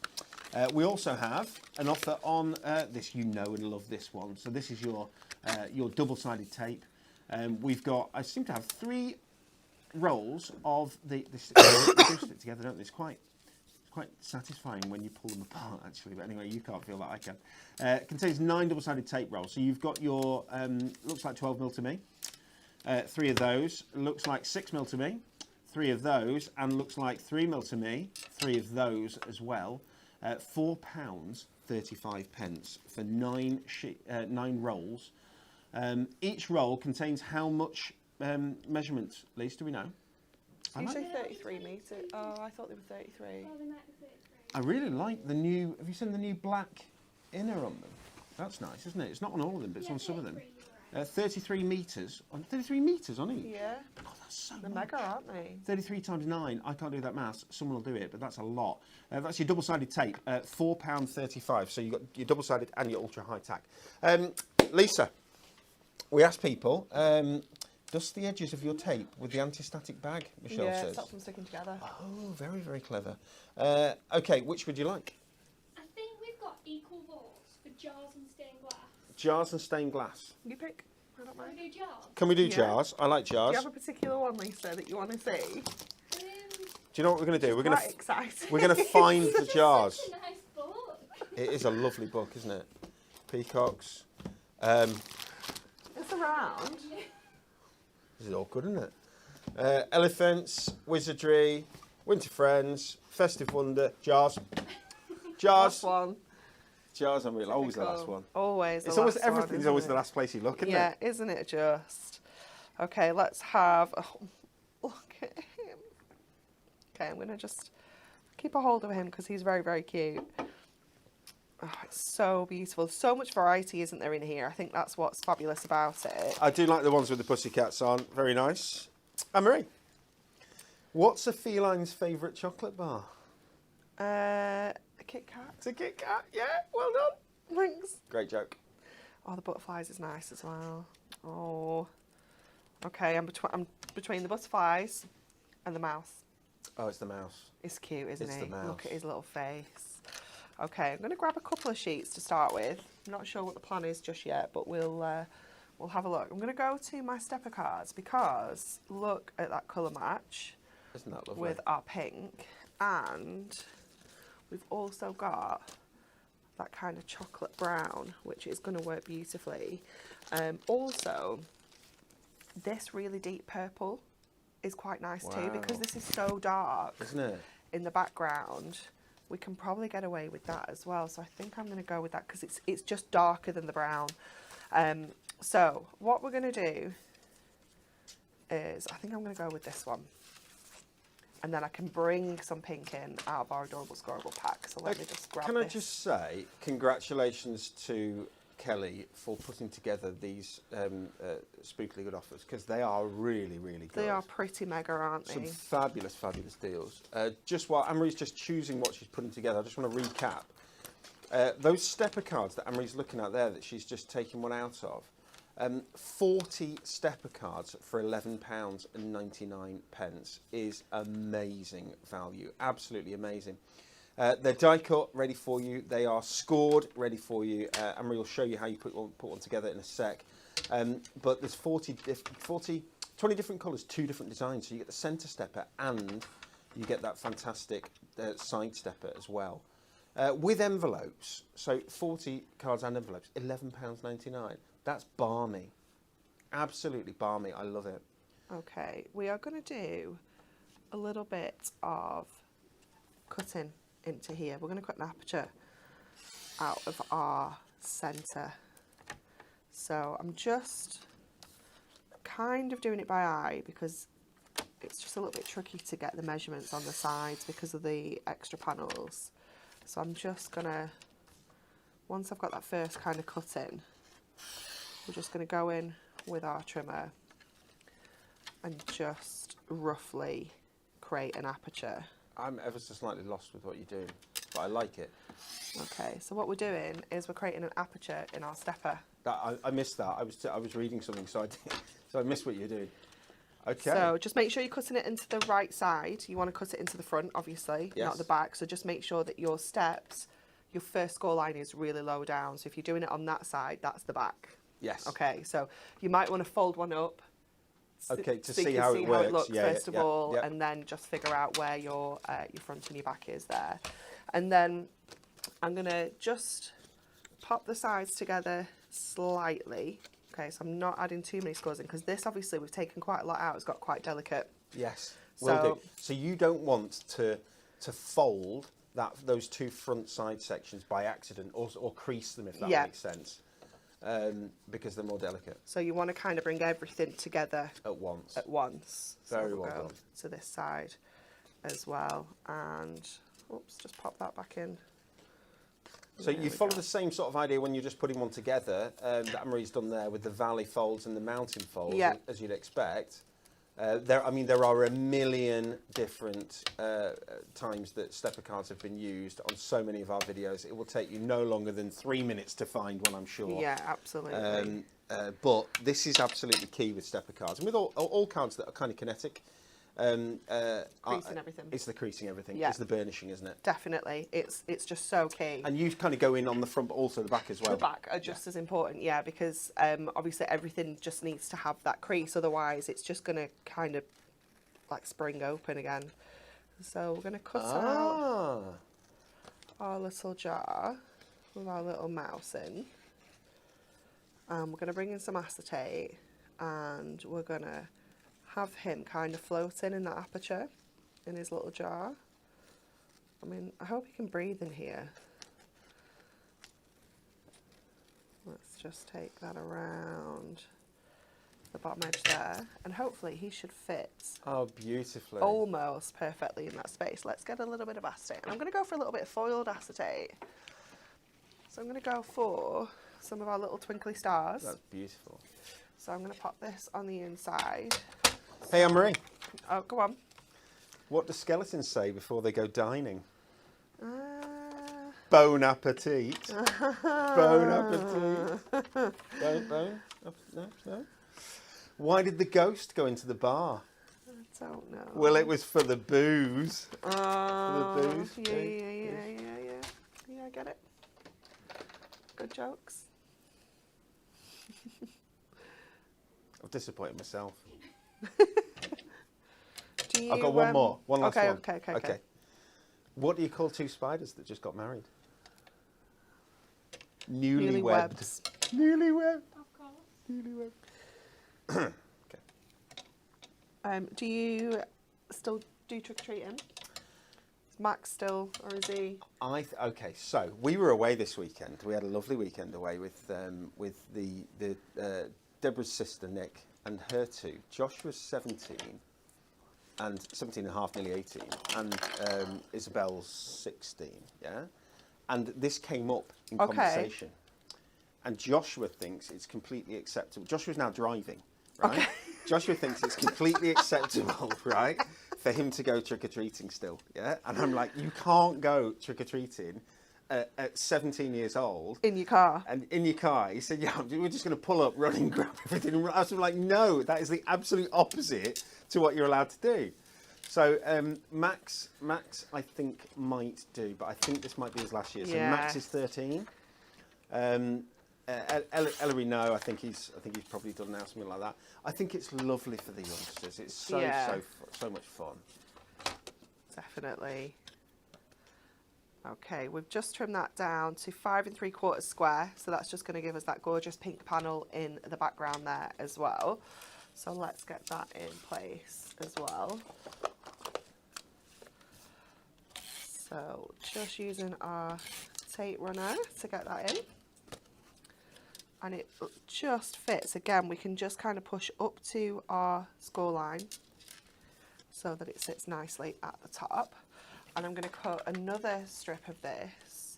We also have an offer on this. You know and love this one. So this is your double-sided tape. We've got, I seem to have 3 rolls of they stick together, don't they? It's quite satisfying when you pull them apart, actually. But anyway, you can't feel that, I can. It contains 9 double-sided tape rolls. So you've got your, looks like 12mm to me. 3 of those, looks like 6mm to me. 3 of those, and looks like 3mm to me. 3 of those as well. £4.35 for 9 rolls. Each roll contains how much measurement, Lise, do we know? You say 33 metres. Oh, I thought they were 33. Oh, they might be 33. I really like the new, have you seen the new black inner on them? That's nice, isn't it? It's not on all of them, but it's on some of them. 33 metres. 33 metres on each? Yeah. Oh, that's so They're much. mega, aren't they? 33 times 9, I can't do that maths. Someone will do it, but that's a lot. That's your double-sided tape, £4.35. So you've got your double-sided and your ultra-high tack. Lisa, we asked people, dust the edges of your tape with the anti-static bag, Michelle yeah, says. it stops them sticking together. Oh, very, very clever. OK, which would you like? I think we've got equal votes for jars and stained glass. Jars and stained glass. You pick. I don't Can mind. we do jars? Can we do Yeah. jars? I like Do jars. you have a particular one, Lisa, that you want to see? Do you know what we're going to do? We're going Quite excited. We're going to find the jars. Such a nice book. It is a lovely book, isn't it? Peacocks. It's around. This is awkward, isn't it? Elephants, wizardry, winter friends, festive wonder, jars. Jars. Last one. Jars, I'm real. Always the last Typical. one. Always. It's the always last everything one, is always isn't the it? last place you look, isn't Yeah, it? isn't it just? Okay, let's have. Oh, look at him. Okay, I'm gonna just keep a hold of him because he's very, very cute. Oh, it's so beautiful. So much variety, isn't there, in here? I think that's what's fabulous about it. I do like the ones with the pussycats on. Very nice. Anne-Marie, what's a feline's favourite chocolate bar? A Kit Kat. It's a Kit Kat. Yeah, well done. Thanks. Great joke. Oh, the butterflies is nice as well. Oh. Okay, I'm between the butterflies and the mouse. Oh, it's the mouse. It's cute, isn't It's he? the mouse. Look at his little face. Okay, I'm going to grab a couple of sheets to start with. I'm not sure what the plan is just yet, but we'll have a look. I'm going to go to my stepper cards because look at that colour match Isn't that lovely? with our pink, and we've also got that kind of chocolate brown, which is going to work beautifully. Also, this really deep purple is quite nice too, because Wow. this is so dark Isn't it? in the background. We can probably get away with that as well. So I think I'm going to go with that because it's just darker than the brown. So what we're going to do is, I think I'm going to go with this one. And then I can bring some pink in out of our adorable scorable pack. So let me just grab Can this. I just say congratulations to Kelly for putting together these spookily good offers, because they are really, really good. They are pretty mega, aren't they? Some fabulous, fabulous deals. Just while Anne-Marie's just choosing what she's putting together, I just want to recap. Those stepper cards that Anne-Marie's looking at there, that she's just taken one out of, 40 stepper cards for £11.99 is amazing value. Absolutely amazing. They're die cut, ready for you. They are scored, ready for you. Anne-Marie will show you how you put one together in a sec. But there's 20 different colours, 2 different designs. So you get the centre stepper and you get that fantastic side stepper as well. With envelopes, so 40 cards and envelopes, £11.99. That's balmy. Absolutely balmy. I love it. Okay, we are going to do a little bit of cutting into here. We're going to cut an aperture out of our centre. So I'm just kind of doing it by eye because it's just a little bit tricky to get the measurements on the sides because of the extra panels. So I'm just going to, once I've got that first kind of cut in, we're just going to go in with our trimmer and just roughly create an aperture. I'm ever so slightly lost with what you're doing, but I like it. Okay, so what we're doing is we're creating an aperture in our stepper. I missed that. I was reading something, so I missed what you're doing. Okay. So just make sure you're cutting it into the right side. You want to cut it into the front, obviously, Yes. not the back. So just make sure that your steps, your first score line is really low down. So if you're doing it on that side, that's the back. Yes. Okay, so you might want to fold one up. Okay, to so you see can how see it how works. it looks Yeah, first of yeah, all, yeah. and then just figure out where your front and your back is there. And then I'm gonna just pop the sides together slightly Okay, so I'm not adding too many scores in because this, obviously, we've taken quite a lot out. It's got quite delicate. Yes, So, will do. So you don't want to fold those two front side sections by accident or crease them, if that makes sense, because they're more delicate. So you want to kind of bring everything together at once. So Very we'll well go done. to this side as well, and oops, just pop that back in. So you follow the same sort of idea when you're just putting one together that Marie's done there with the valley folds and the mountain folds, as you'd expect. There are a million different times that stepper cards have been used on so many of our videos. It will take you no longer than 3 minutes to find one, I'm sure. Yeah, absolutely. But this is absolutely key with stepper cards, and with all cards that are kind of kinetic. Creasing everything. It's the creasing everything. Yeah. It's the burnishing, isn't it? Definitely. It's just so key. And you kind of go in on the front, but also the back as well. The back are just as important, because obviously everything just needs to have that crease. Otherwise, it's just going to kind of like spring open again. So we're going to cut out our little jar with our little mouse in. We're going to bring in some acetate, and we're going to have him kind of floating in that aperture in his little jar. I mean, I hope he can breathe in here. Let's just take that around the bottom edge there, and hopefully he should fit beautifully, almost perfectly in that space. Let's get a little bit of acetate, and I'm going to go for a little bit of foiled acetate. So I'm going to go for some of our little twinkly stars. That's beautiful. So I'm going to pop this on the inside. Hey, Anne-Marie. Oh, go on. What do skeletons say before they go dining? Bon appetit. Bon appetit. Bone? No? Why did the ghost go into the bar? I don't know. Well, it was for the booze. For the booze. Yeah, I get it. Good jokes. I've disappointed myself. Do I've got one more. One last one. Okay. What do you call two spiders that just got married? Newlyweds. Newlywed. Of course. Newlywed. Okay. Do you still do trick-or-treating? Is Max still, or is he? Okay, so we were away this weekend. We had a lovely weekend away with Deborah's sister Nick and her two. Josh was 17 and 17 and a half, nearly 18, and Isabel's 16. Yeah, and this came up in conversation, and Joshua thinks it's completely acceptable. Joshua's now driving, right? Okay. Joshua thinks it's completely acceptable, right, for him to go trick-or-treating still, yeah? And I'm like, you can't go trick-or-treating at 17 years old. In your car? And in your car. He said, yeah, we're just going to pull up, run and grab everything. I was like, no, that is the absolute opposite to what you're allowed to do. So Max, I think, might do, but I think this might be his last year. So Max is 13. Ellery, no, I think he's probably done now, something like that. I think it's lovely for the youngsters. It's so much fun. Definitely. Okay, we've just trimmed that down to 5 3/4 square, so that's just going to give us that gorgeous pink panel in the background there as well. So let's get that in place as well. So just using our tape runner to get that in. And it just fits. Again, we can just kind of push up to our score line so that it sits nicely at the top. And I'm going to cut another strip of this,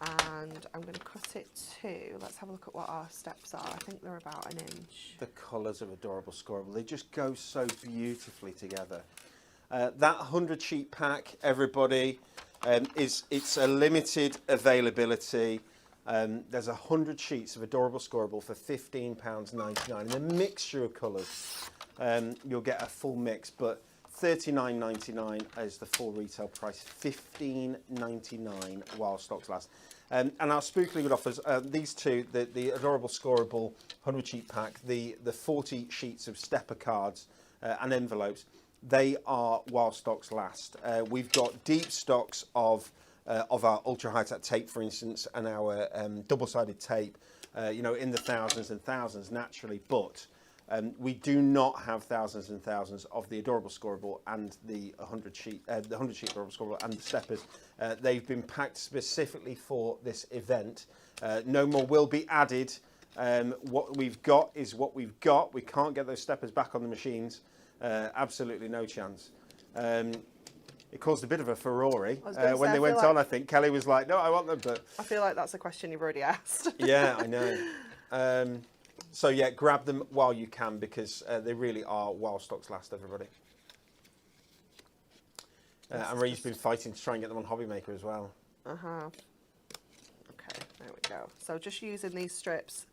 and I'm going to cut it to, let's have a look at what our steps are. I think they're about 1 inch. The colours are adorable, scoreable. They just go so beautifully together. That 100 sheet pack, everybody, it's a limited availability. There's 100 sheets of adorable scoreable for £15.99 in a mixture of colours. You'll get a full mix, but $39.99 is the full retail price, $15.99 while stocks last. And our Spookily good offers, these two, the adorable scoreable 100 sheet pack, the 40 sheets of stepper cards and envelopes, they are while stocks last. We've got deep stocks of of our ultra high tech tape, for instance, and our double-sided tape, you know, in the thousands and thousands naturally, but we do not have thousands and thousands of the adorable scoreable and the 100 sheet adorable scoreable and the steppers. They've been packed specifically for this event. No more will be added. What we've got is what we've got. We can't get those steppers back on the machines. Absolutely no chance. It caused a bit of a furore when they went on. I think Kelly was like, "No, I want them," but I feel like that's a question you've already asked. Yeah, I know. So yeah, grab them while you can because they really are while stocks last, everybody. And Ray's been fighting to try and get them on Hobby Maker as well. Okay, there we go. So just using these strips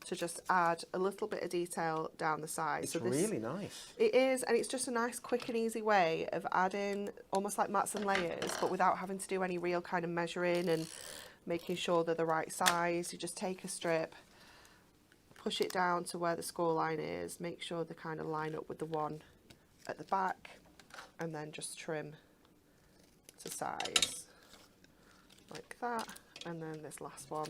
to just add a little bit of detail down the side. It's really nice. It is, and it's just a nice, quick and easy way of adding almost like mats and layers, but without having to do any real kind of measuring and making sure they're the right size. You just take a strip, push it down to where the score line is, make sure they kind of line up with the one at the back, and then just trim to size like that. And then this last one,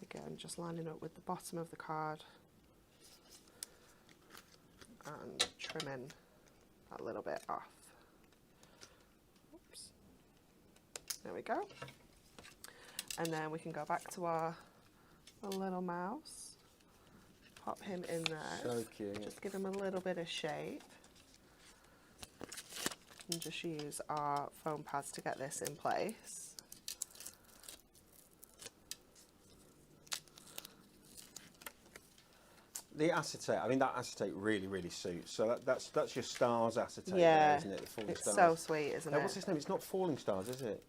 again, just lining up with the bottom of the card and trimming that little bit off. Oops. There we go. And then we can go back to our little mouse, pop him in there. So cute. Just give him a little bit of shape. And just use our foam pads to get this in place. The acetate, I mean, that acetate really, really suits. So that's your Stars acetate, Yeah, there, isn't it? The Falling it's Stars. so sweet, isn't it? What's his name? It's not Falling Stars, is it?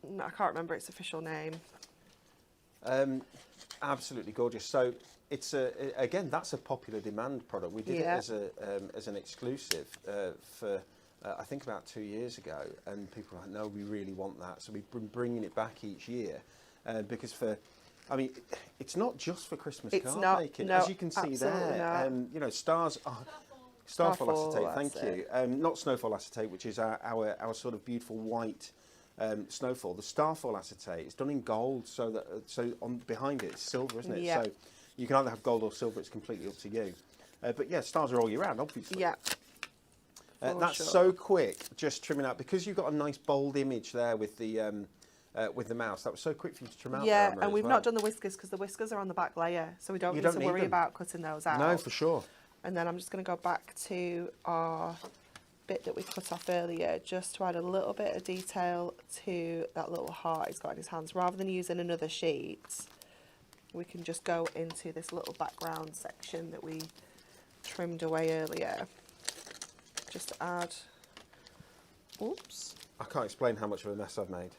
No, I can't remember its official name. Absolutely gorgeous. So it's again, that's a popular demand product. We did it as an exclusive for I think about 2 years ago, and people were like, no, we really want that. So we've been bringing it back each year because I mean, it's not just for Christmas card making, as you can see there. You know, Starfall acetate. Thank you. Not Snowfall acetate, which is our sort of beautiful white Snowfall. The Starfall acetate is done in gold, so on behind it it's silver, isn't it? Yeah. So you can either have gold or silver. It's completely up to you. But yeah, stars are all year round, obviously. Yeah. That's so quick, just trimming out, because you've got a nice bold image there with the mouse. That was so quick for you to trim out. Yeah, and we've not done the whiskers because the whiskers are on the back layer, so we don't need to worry about cutting those out. No, for sure. And then I'm just going to go back to our bit that we cut off earlier, just to add a little bit of detail to that little heart he's got in his hands. Rather than using another sheet, we can just go into this little background section that we trimmed away earlier. Just add, oops. I can't explain how much of a mess I've made.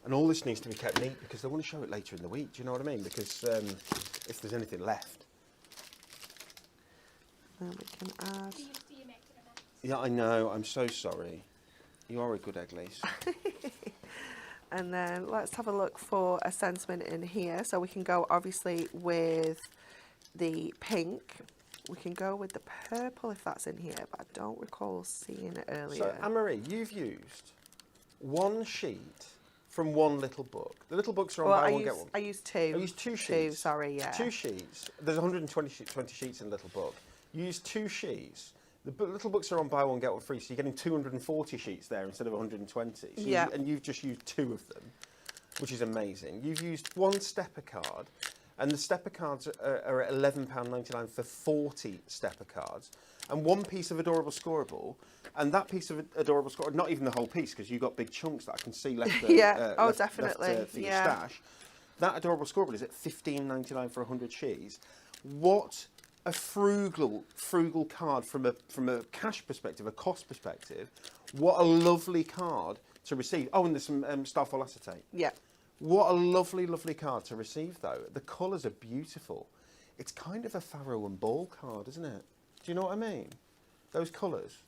And all this needs to be kept neat because they want to show it later in the week. Do you know what I mean? Because if there's anything left. Then we can add. Yeah, I know. I'm so sorry. You are a good egg lace. And then let's have a look for a sentiment in here. So we can go obviously with the pink. We can go with the purple if that's in here, but I don't recall seeing it earlier. So, Anne-Marie, you've used one sheet from one little book. The little books are on buy one, get one. I used two. I used two sheets. Two, sorry, yeah. 2 sheets. There's 120 sheets in the little book. You use 2 sheets. The little books are on buy one, get one free, so you're getting 240 sheets there instead of 120. So yeah. And you've just used 2 of them, which is amazing. You've used 1 stepper card, and the stepper cards are at £11.99 for 40 stepper cards, and 1 piece of adorable scoreable, and that piece of adorable scoreable, not even the whole piece, because you've got big chunks that I can see left. Definitely. Left, for your stash. That adorable scoreable is at £15.99 for 100 sheets. What a frugal card from a cash perspective, a cost perspective. What a lovely card to receive. Oh, and there's some Starfall acetate. Yeah. What a lovely, lovely card to receive, though. The colours are beautiful. It's kind of a Farrow and Ball card, isn't it? Do you know what I mean? Those colours.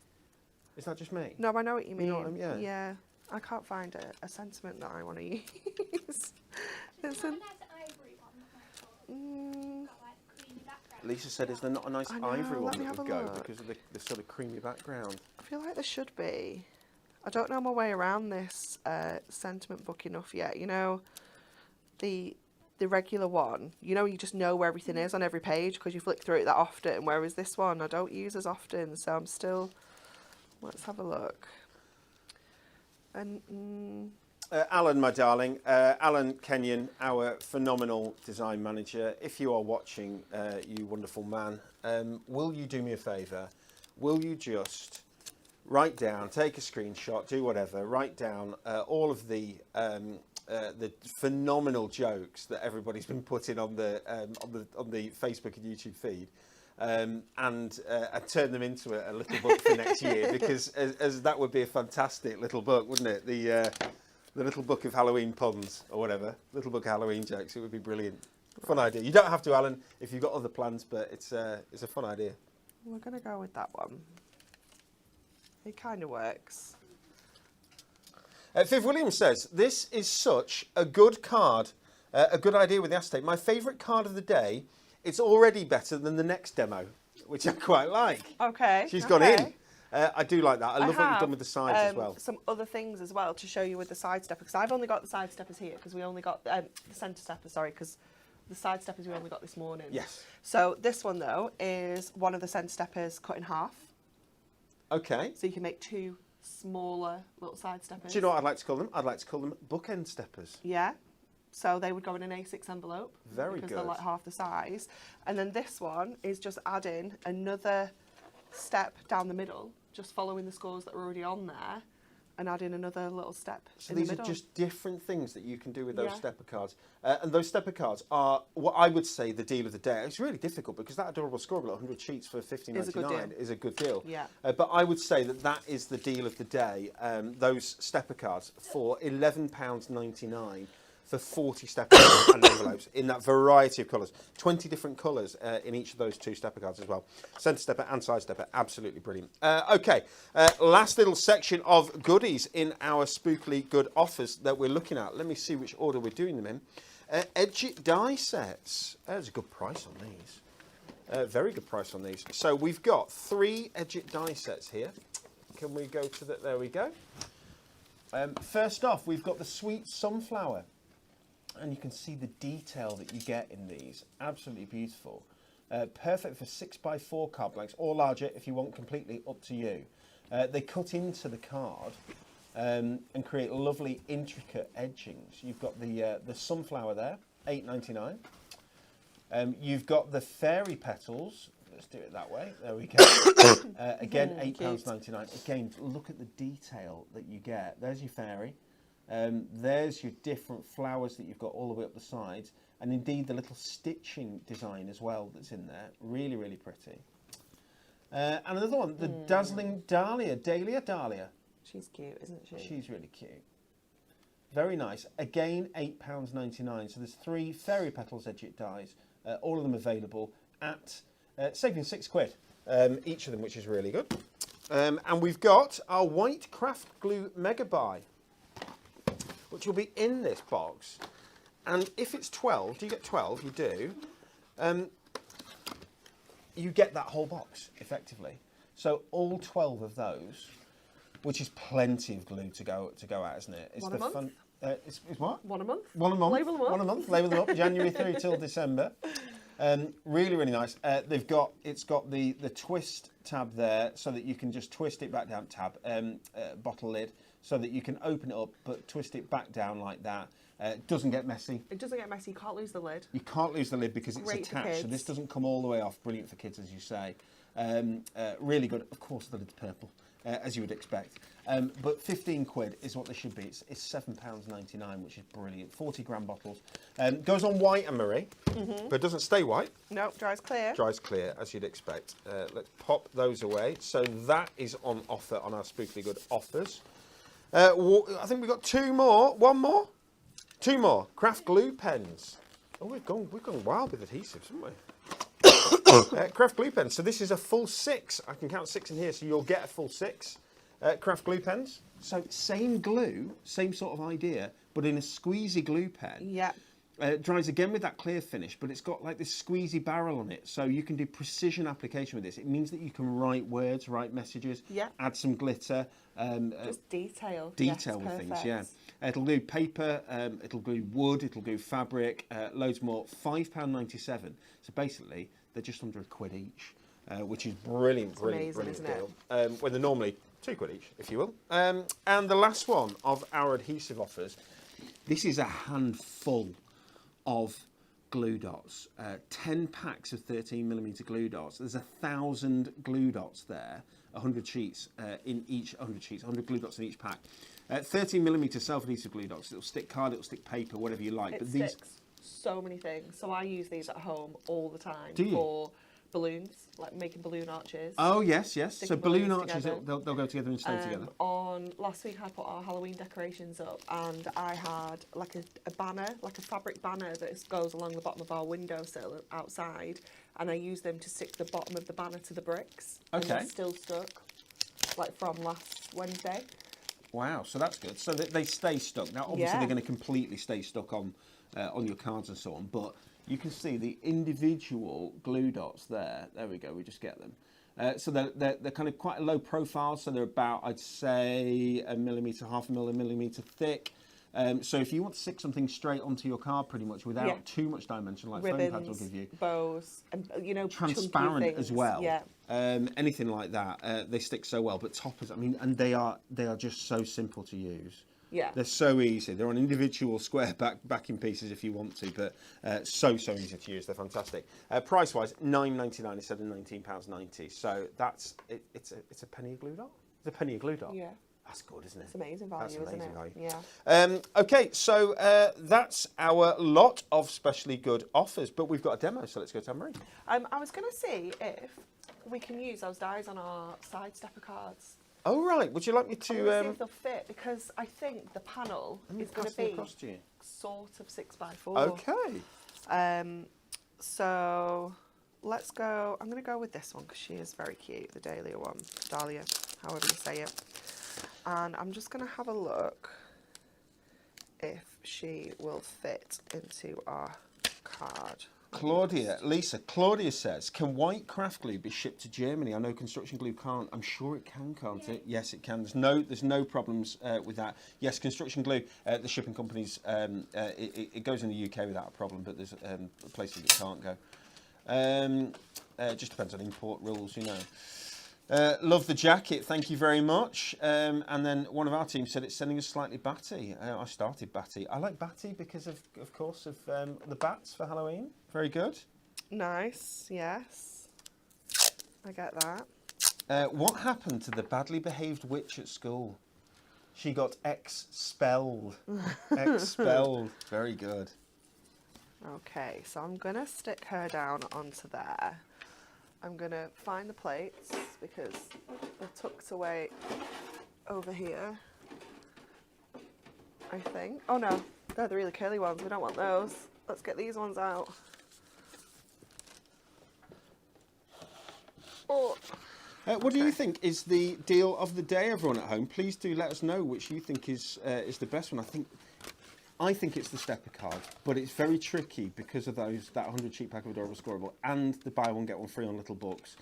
Is that just me? No, I know what you mean. You know what I mean? Yeah. I can't find a sentiment that I want to use. It's a nice ivory one. Lisa said, is there not a nice ivory one that would go because of the sort of creamy background? I feel like there should be. I don't know my way around this sentiment book enough yet. You know, the regular one, you know, you just know where everything is on every page because you flick through it that often, whereas this one I don't use as often, so I'm still... Let's have a look. And Alan, my darling, Alan Kenyon, our phenomenal design manager, if you are watching, you wonderful man, will you do me a favour? Will you just write down, take a screenshot, do whatever, write down all of the phenomenal jokes that everybody's been putting on the Facebook and YouTube feed, and turn them into a little book for next year, because as that would be a fantastic little book, wouldn't it? The little book of Halloween puns or whatever, little book of Halloween jokes. It would be brilliant. Fun idea. You don't have to, Alan, if you've got other plans, but it's a fun idea. we're going to go with that one. It kind of works. Viv Williams says, this is such a good card, a good idea with the acetate. My favourite card of the day, it's already better than the next demo, which I quite like. Okay. She's gone in. I do like that. I love what you've done with the sides as well. Some other things as well to show you with the side stepper, because I've only got the side steppers here because we only got the centre stepper, sorry, because the side steppers we only got this morning. Yes. So this one though is one of the centre steppers cut in half. Okay. So you can make two smaller little side steppers. Do you know what I'd like to call them? I'd like to call them bookend steppers. Yeah. So they would go in an A6 envelope. Very because good. they're like half the size. And then this one is just adding another step down the middle, just following the scores that are already on there, and adding another little step So in the these middle. are just different things that you can do with those Yeah. stepper cards. And those stepper cards are what I would say the deal of the day. It's really difficult because that adorable scorebook, 100 sheets for $15.99 is a good deal. Yeah. But I would say that that is the deal of the day. Those stepper cards for £11.99 for 40 stepper cards and envelopes in that variety of colours. 20 different colours in each of those two stepper cards as well. Centre stepper and side stepper, absolutely brilliant. Okay, last little section of goodies in our Spookily good offers that we're looking at. Let me see which order we're doing them in. Edge It die sets. There's a good price on these. Very good price on these. So we've got 3 Edge It die sets here. Can we go to that? There we go. First off, we've got the Sweet Sunflower. And you can see the detail that you get in these. Absolutely beautiful. Perfect for 6x4 card blanks, or larger if you want, completely up to you. They cut into the card and create lovely, intricate edgings. You've got the sunflower there, $8.99. You've got the fairy petals. Let's do it that way. There we go. Again, £8.99. Again, look at the detail that you get. There's your fairy. There's your different flowers that you've got all the way up the sides, and indeed the little stitching design as well that's in there. Really, really pretty. And another one, the Dazzling Dahlia, Dahlia. She's cute, isn't she? She's really cute. Very nice. Again, £8.99. So there's 3 fairy petals Edge It dies, all of them available at saving £6 each of them, which is really good. And we've got our white craft glue mega buy, which will be in this box. And if it's 12, do you get 12? You do. You get that whole box, effectively. So all 12 of those, which is plenty of glue to go at, isn't it? It's One a month? fun. It's what? One a month. One a month. Label them up. One a month. Label them up. January through till December. Really, really nice. It's got the twist tab there, so that you can just twist it back down. Bottle lid, so that you can open it up, but twist it back down like that. It doesn't get messy. It doesn't get messy. You can't lose the lid. You can't lose the lid because it's Great for attached, so kids. this doesn't come all the way off. Brilliant for kids, as you say. Really good. Of course, the lid's purple, as you would expect. But £15 is what they should be. It's £7.99, which is brilliant. 40-gram bottles. Goes on white and Mirri, but it doesn't stay white. No, dries clear. Dries clear, as you'd expect. Let's pop those away. So that is on offer on our Spookily Good offers. I think we've got 2 more. 1 more? 2 more. Craft glue pens. Oh, we've gone wild with adhesives, haven't we? Craft glue pens. So this is a full 6. I can count 6 in here, so you'll get a full 6. Craft glue pens. So same glue, same sort of idea, but in a squeezy glue pen. Yeah. It dries again with that clear finish, but it's got like this squeezy barrel on it, so you can do precision application with this. It means that you can write words, write messages, add some glitter. Just detail. Detail with things, yeah. It'll do paper, it'll do wood, it'll do fabric, loads more. £5.97. So basically, they're just under £1 each, which is brilliant, brilliant deal. When they're normally £2 each, if you will. And the last one of our adhesive offers, this is a handful of glue dots. 10 packs of 13mm glue dots. There's 1,000 glue dots there. 100 sheets in each, 100 sheets, 100 glue dots in each pack. 13mm self-adhesive glue dots. It'll stick card, it'll stick paper, whatever you like. It sticks so many things. So I use these at home all the time. Do you? For balloons, like making balloon arches. Oh yes, yes. Sticking So balloon balloons arches, they'll go together and stay together. On last week, I put our Halloween decorations up, and I had like a banner, like a fabric banner that goes along the bottom of our windowsill outside, and I used them to stick the bottom of the banner to the bricks. Okay. And they're still stuck, like from last Wednesday. Wow, so that's good. So they stay stuck. Now, obviously, they're going to completely stay stuck on your cards and so on, but you can see the individual glue dots there. There we go, we just get them. So they're kind of quite a low profile, so they're about, I'd say, a millimetre, half a millimetre thick. So if you want to stick something straight onto your card pretty much without too much dimension, like ribbons, foam pads will give you. Bows, and transparent as well. Yeah. Anything like that, they stick so well. But toppers, I mean, and they are just so simple to use. Yeah. They're so easy. They're on individual square backing pieces if you want to, but so easy to use. They're fantastic. Price-wise, £9.99 instead of £19.90. So that's it's a penny a glue dot. It's a penny a glue dot. Yeah. That's good, isn't it? It's amazing value, That's amazing isn't it? value. Yeah. Okay, so that's our lot of specially good offers, but we've got a demo, so let's go to Mirri. I was going to see if we can use those dies on our side stepper cards. Oh, right. Would you like me to... I want to see if they'll fit, because I think the panel is going to be sort of 6x4. Okay. So let's go... I'm going to go with this one, because she is very cute, the Dahlia one. Dahlia, however you say it. And I'm just going to have a look if she will fit into our card. Claudia says, can white craft glue be shipped to Germany? I know construction glue can't. I'm sure it can, can't it? Yes, it can. There's no problems with that. Yes, construction glue, the shipping companies, it goes in the UK without a problem, but there's places that can't go. It just depends on import rules, you know. Love the jacket, thank you very much. And then one of our team said it's sending us slightly batty. I started batty. I like batty because of course, of the bats for Halloween. Very good. Nice, yes. I get that. What happened to the badly behaved witch at school? She got expelled. Expelled. Very good. Okay, so I'm going to stick her down onto there. I'm going to find the plates because they're tucked away over here, I think. Oh no, they're the really curly ones. We don't want those. Let's get these ones out. Oh. What do you think is the deal of the day, everyone at home? Please do let us know which you think is the best one. I think it's the stepper card, but it's very tricky because of that 100 sheet pack of Adorable Scoreable and the buy one get one free on little books.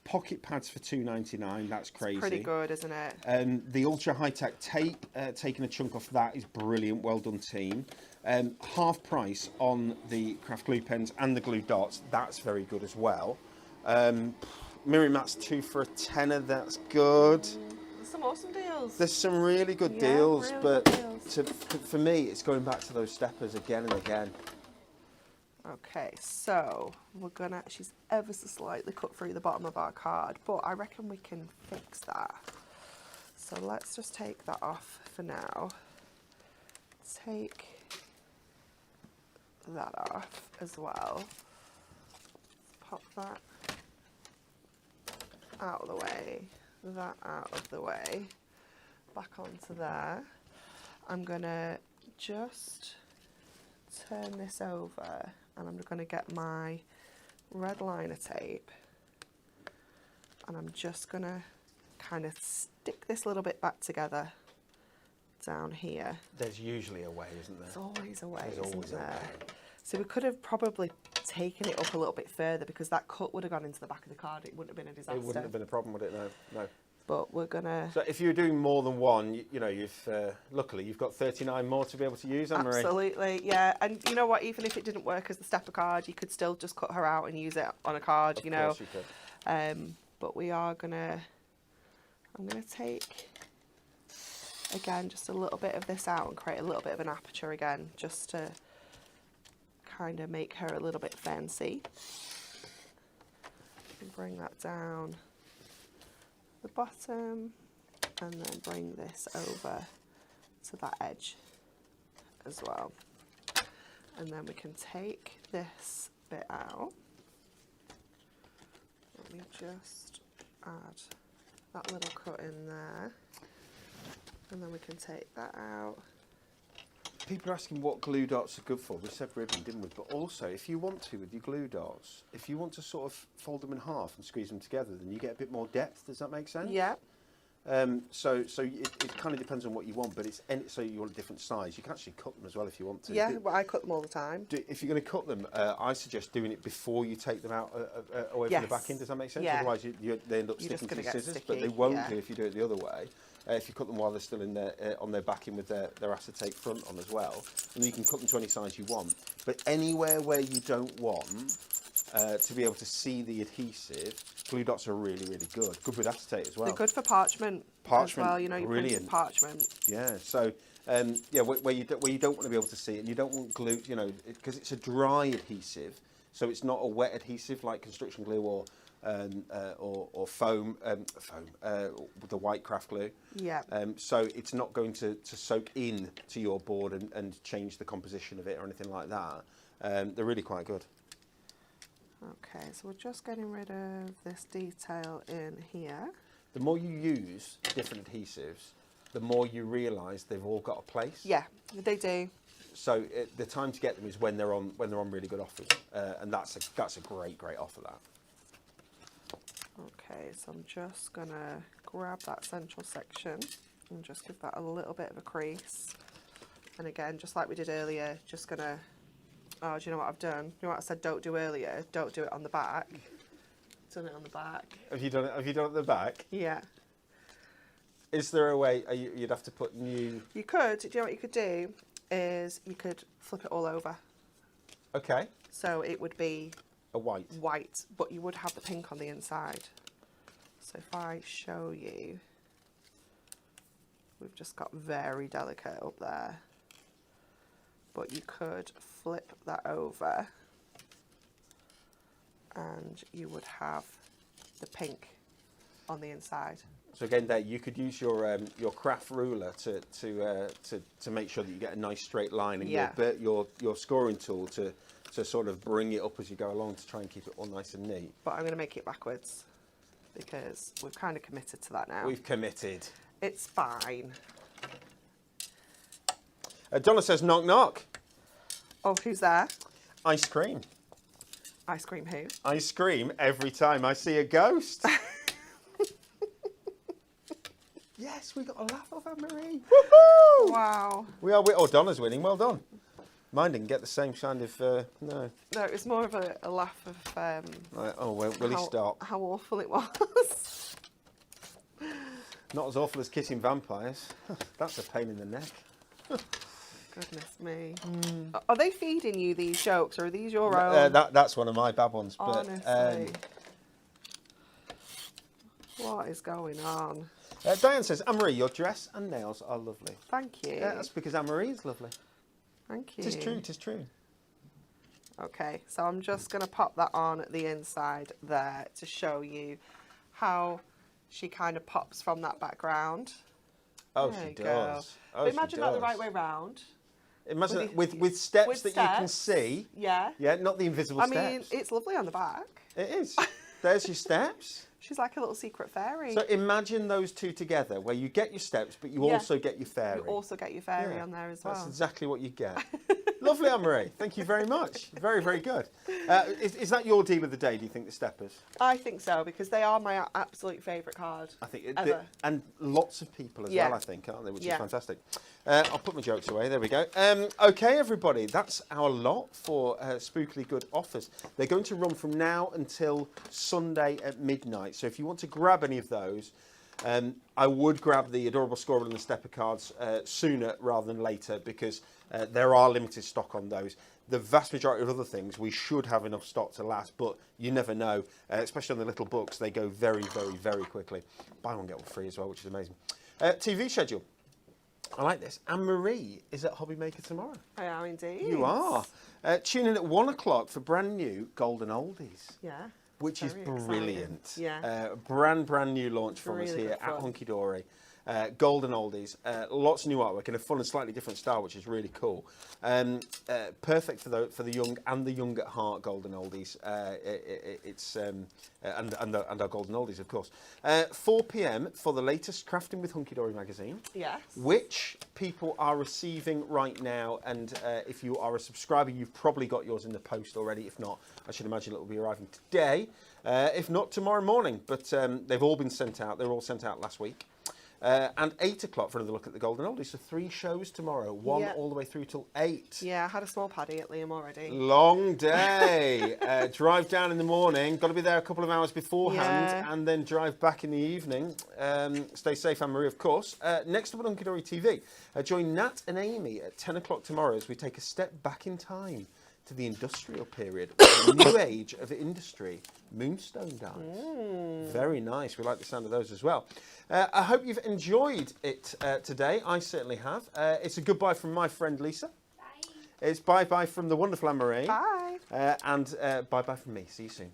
Pocket pads for £2.99, that's crazy. It's pretty good, isn't it? The ultra high tech tape, taking a chunk off that is brilliant. Well done, team. Half price on the craft glue pens and the glue dots. That's very good as well. Mirri mats 2 for a tenner. That's good. There's some awesome deals. There's some really good deals, really but good deals. For me, it's going back to those steppers again and again. Okay, so we're gonna. She's ever so slightly cut through the bottom of our card, but I reckon we can fix that. So let's just take that off for now. Take that off as well. Pop that out of the way, that out of the way, back onto there. I'm gonna just turn this over and I'm going to get my red liner tape and I'm just going to kind of stick this little bit back together down here. There's usually a way, isn't there? There's always a way, There's isn't always a there? way. So we could have probably taken it up a little bit further because that cut would have gone into the back of the card. It wouldn't have been a disaster. It wouldn't have been a problem, would it? No. But we're gonna. So if you're doing more than one, you know, luckily you've got 39 more to be able to use, Anne-Marie. Absolutely, yeah. And you know what? Even if it didn't work as the stepper card, you could still just cut her out and use it on a card. Of you know. course you could. But we are gonna. I'm gonna take again just a little bit of this out and create a little bit of an aperture again, just to kind of make her a little bit fancy. And bring that down the bottom, and then bring this over to that edge as well. And then we can take this bit out. Let me just add that little cut in there, and then we can take that out. People are asking what glue dots are good for. We said ribbon, didn't we? But also, if you want to, with your glue dots, if you want to sort of fold them in half and squeeze them together, then you get a bit more depth. Does that make sense? Yeah. So it kind of depends on what you want, but so you want a different size. You can actually cut them as well if you want to. Yeah, well, I cut them all the time. If you're going to cut them, I suggest doing it before you take them out away Yes. from the back end. Does that make sense? Yeah. Otherwise, they end up You're just sticking to the gonna get scissors, sticky, but they won't yeah. do if you do it the other way. If you cut them while they're still in on their backing with their acetate front on as well, and you can cut them to any size you want. But anywhere where you don't want to be able to see the adhesive, glue dots are really, really good. Good with acetate as well. They're good for parchment as well. You know, you print parchment. Yeah. So where you don't want to be able to see it, and you don't want glue, you know, because it's a dry adhesive, so it's not a wet adhesive like construction glue or foam, with the white craft glue. Yeah. So it's not going to soak in to your board and change the composition of it or anything like that. They're really quite good. Okay, so we're just getting rid of this detail in here. The more you use different adhesives, the more you realise they've all got a place. Yeah, they do. So the time to get them is when they're on really good offers, and that's a great offer, that. Okay, so I'm just gonna grab that central section and just give that a little bit of a crease. And again, just like we did earlier, just gonna, oh, do you know what I've done? You know what I said don't do earlier? Don't do it on the back. Done it on the back. Have you done it at the back? Yeah. Is there a way you'd have to put new? You could, do you know what you could do? Is you could flip it all over. Okay. So it would be a white, but you would have the pink on the inside. So if I show you, we've just got very delicate up there, but you could flip that over and you would have the pink on the inside. So again, there you could use your craft ruler to make sure that you get a nice straight line, and your scoring tool to sort of bring it up as you go along to try and keep it all nice and neat. But I'm going to make it backwards because we've kind of committed to that now. We've committed. It's fine. Donna says knock knock. Oh, who's there? Ice cream. Ice cream who? I scream every time I see a ghost. Yes, we got a laugh off Anne-Marie. Woohoo! Wow. We are. Oh, Donna's winning. Well done. Mine didn't get the same kind of no. No, it was more of a laugh of Like, oh, will he stop? How awful it was. Not as awful as kissing vampires. That's a pain in the neck. Goodness me. Are they feeding you these jokes, or are these your own? That's one of my bad ones. Honestly. But, what is going on? Diane says, Anne-Marie, your dress and nails are lovely. Thank you. Yeah, that's because Anne-Marie is lovely. Thank you. Tis true, tis true. Okay, so I'm just going to pop that on at the inside there to show you how she kind of pops from that background. Oh, there she does. Oh, but imagine she that does. the right way round. Imagine that with steps that you can see. Yeah. Yeah, not the invisible steps. I mean, it's lovely on the back. It is. There's your steps. She's like a little secret fairy. So imagine those two together, where you get your steps, but you also get your fairy. You also get your fairy on there as well. That's exactly what you get. Lovely, Anne-Marie. Thank you very much. Very, very good. Is that your deal of the day, do you think, the steppers? I think so, because they are my absolute favourite card. I think ever. And lots of people as well, I think, aren't they? Which is fantastic. I'll put my jokes away. There we go. Okay, everybody, that's our lot for Spookily Good offers. They're going to run from now until Sunday at midnight. So if you want to grab any of those, I would grab the Adorable Squirrel and the Stepper cards sooner rather than later, because there are limited stock on those. The vast majority of other things, we should have enough stock to last, but you never know. Especially on the little books, they go very, very, very quickly. Buy one, get one free as well, which is amazing. TV schedule. I like this. Anne-Marie is at Hobby Maker tomorrow. I am indeed. You are. Tune in at 1 o'clock for brand new Golden Oldies. Yeah. Which is brilliant. Exciting. Yeah. Brand new launch from us here at Hunky Dory. Golden Oldies, lots of new artwork in a fun and slightly different style, which is really cool. Perfect for the young and the young at heart. Golden Oldies, and our Golden Oldies, of course. 4 p.m. for the latest Crafting with Hunky Dory magazine. Yes. Which people are receiving right now, and if you are a subscriber, you've probably got yours in the post already. If not, I should imagine it will be arriving today. If not, tomorrow morning. But they've all been sent out. They were all sent out last week. And 8 o'clock for another look at the Golden Oldies. So 3 shows tomorrow, one all the way through till 8. Yeah, I had a small paddy at Liam already. Long day. Drive down in the morning. Got to be there a couple of hours beforehand, and then drive back in the evening. Stay safe, Anne-Marie, of course. Next up on Hunky Dory TV, join Nat and Amy at 10 o'clock tomorrow as we take a step back in time to the industrial period, the new age of industry, Moonstone dies. Very nice. We like the sound of those as well. I hope you've enjoyed it today. I certainly have. It's a goodbye from my friend Lisa. Bye. It's bye-bye from the wonderful Anne-Marie. Bye. And bye-bye from me. See you soon.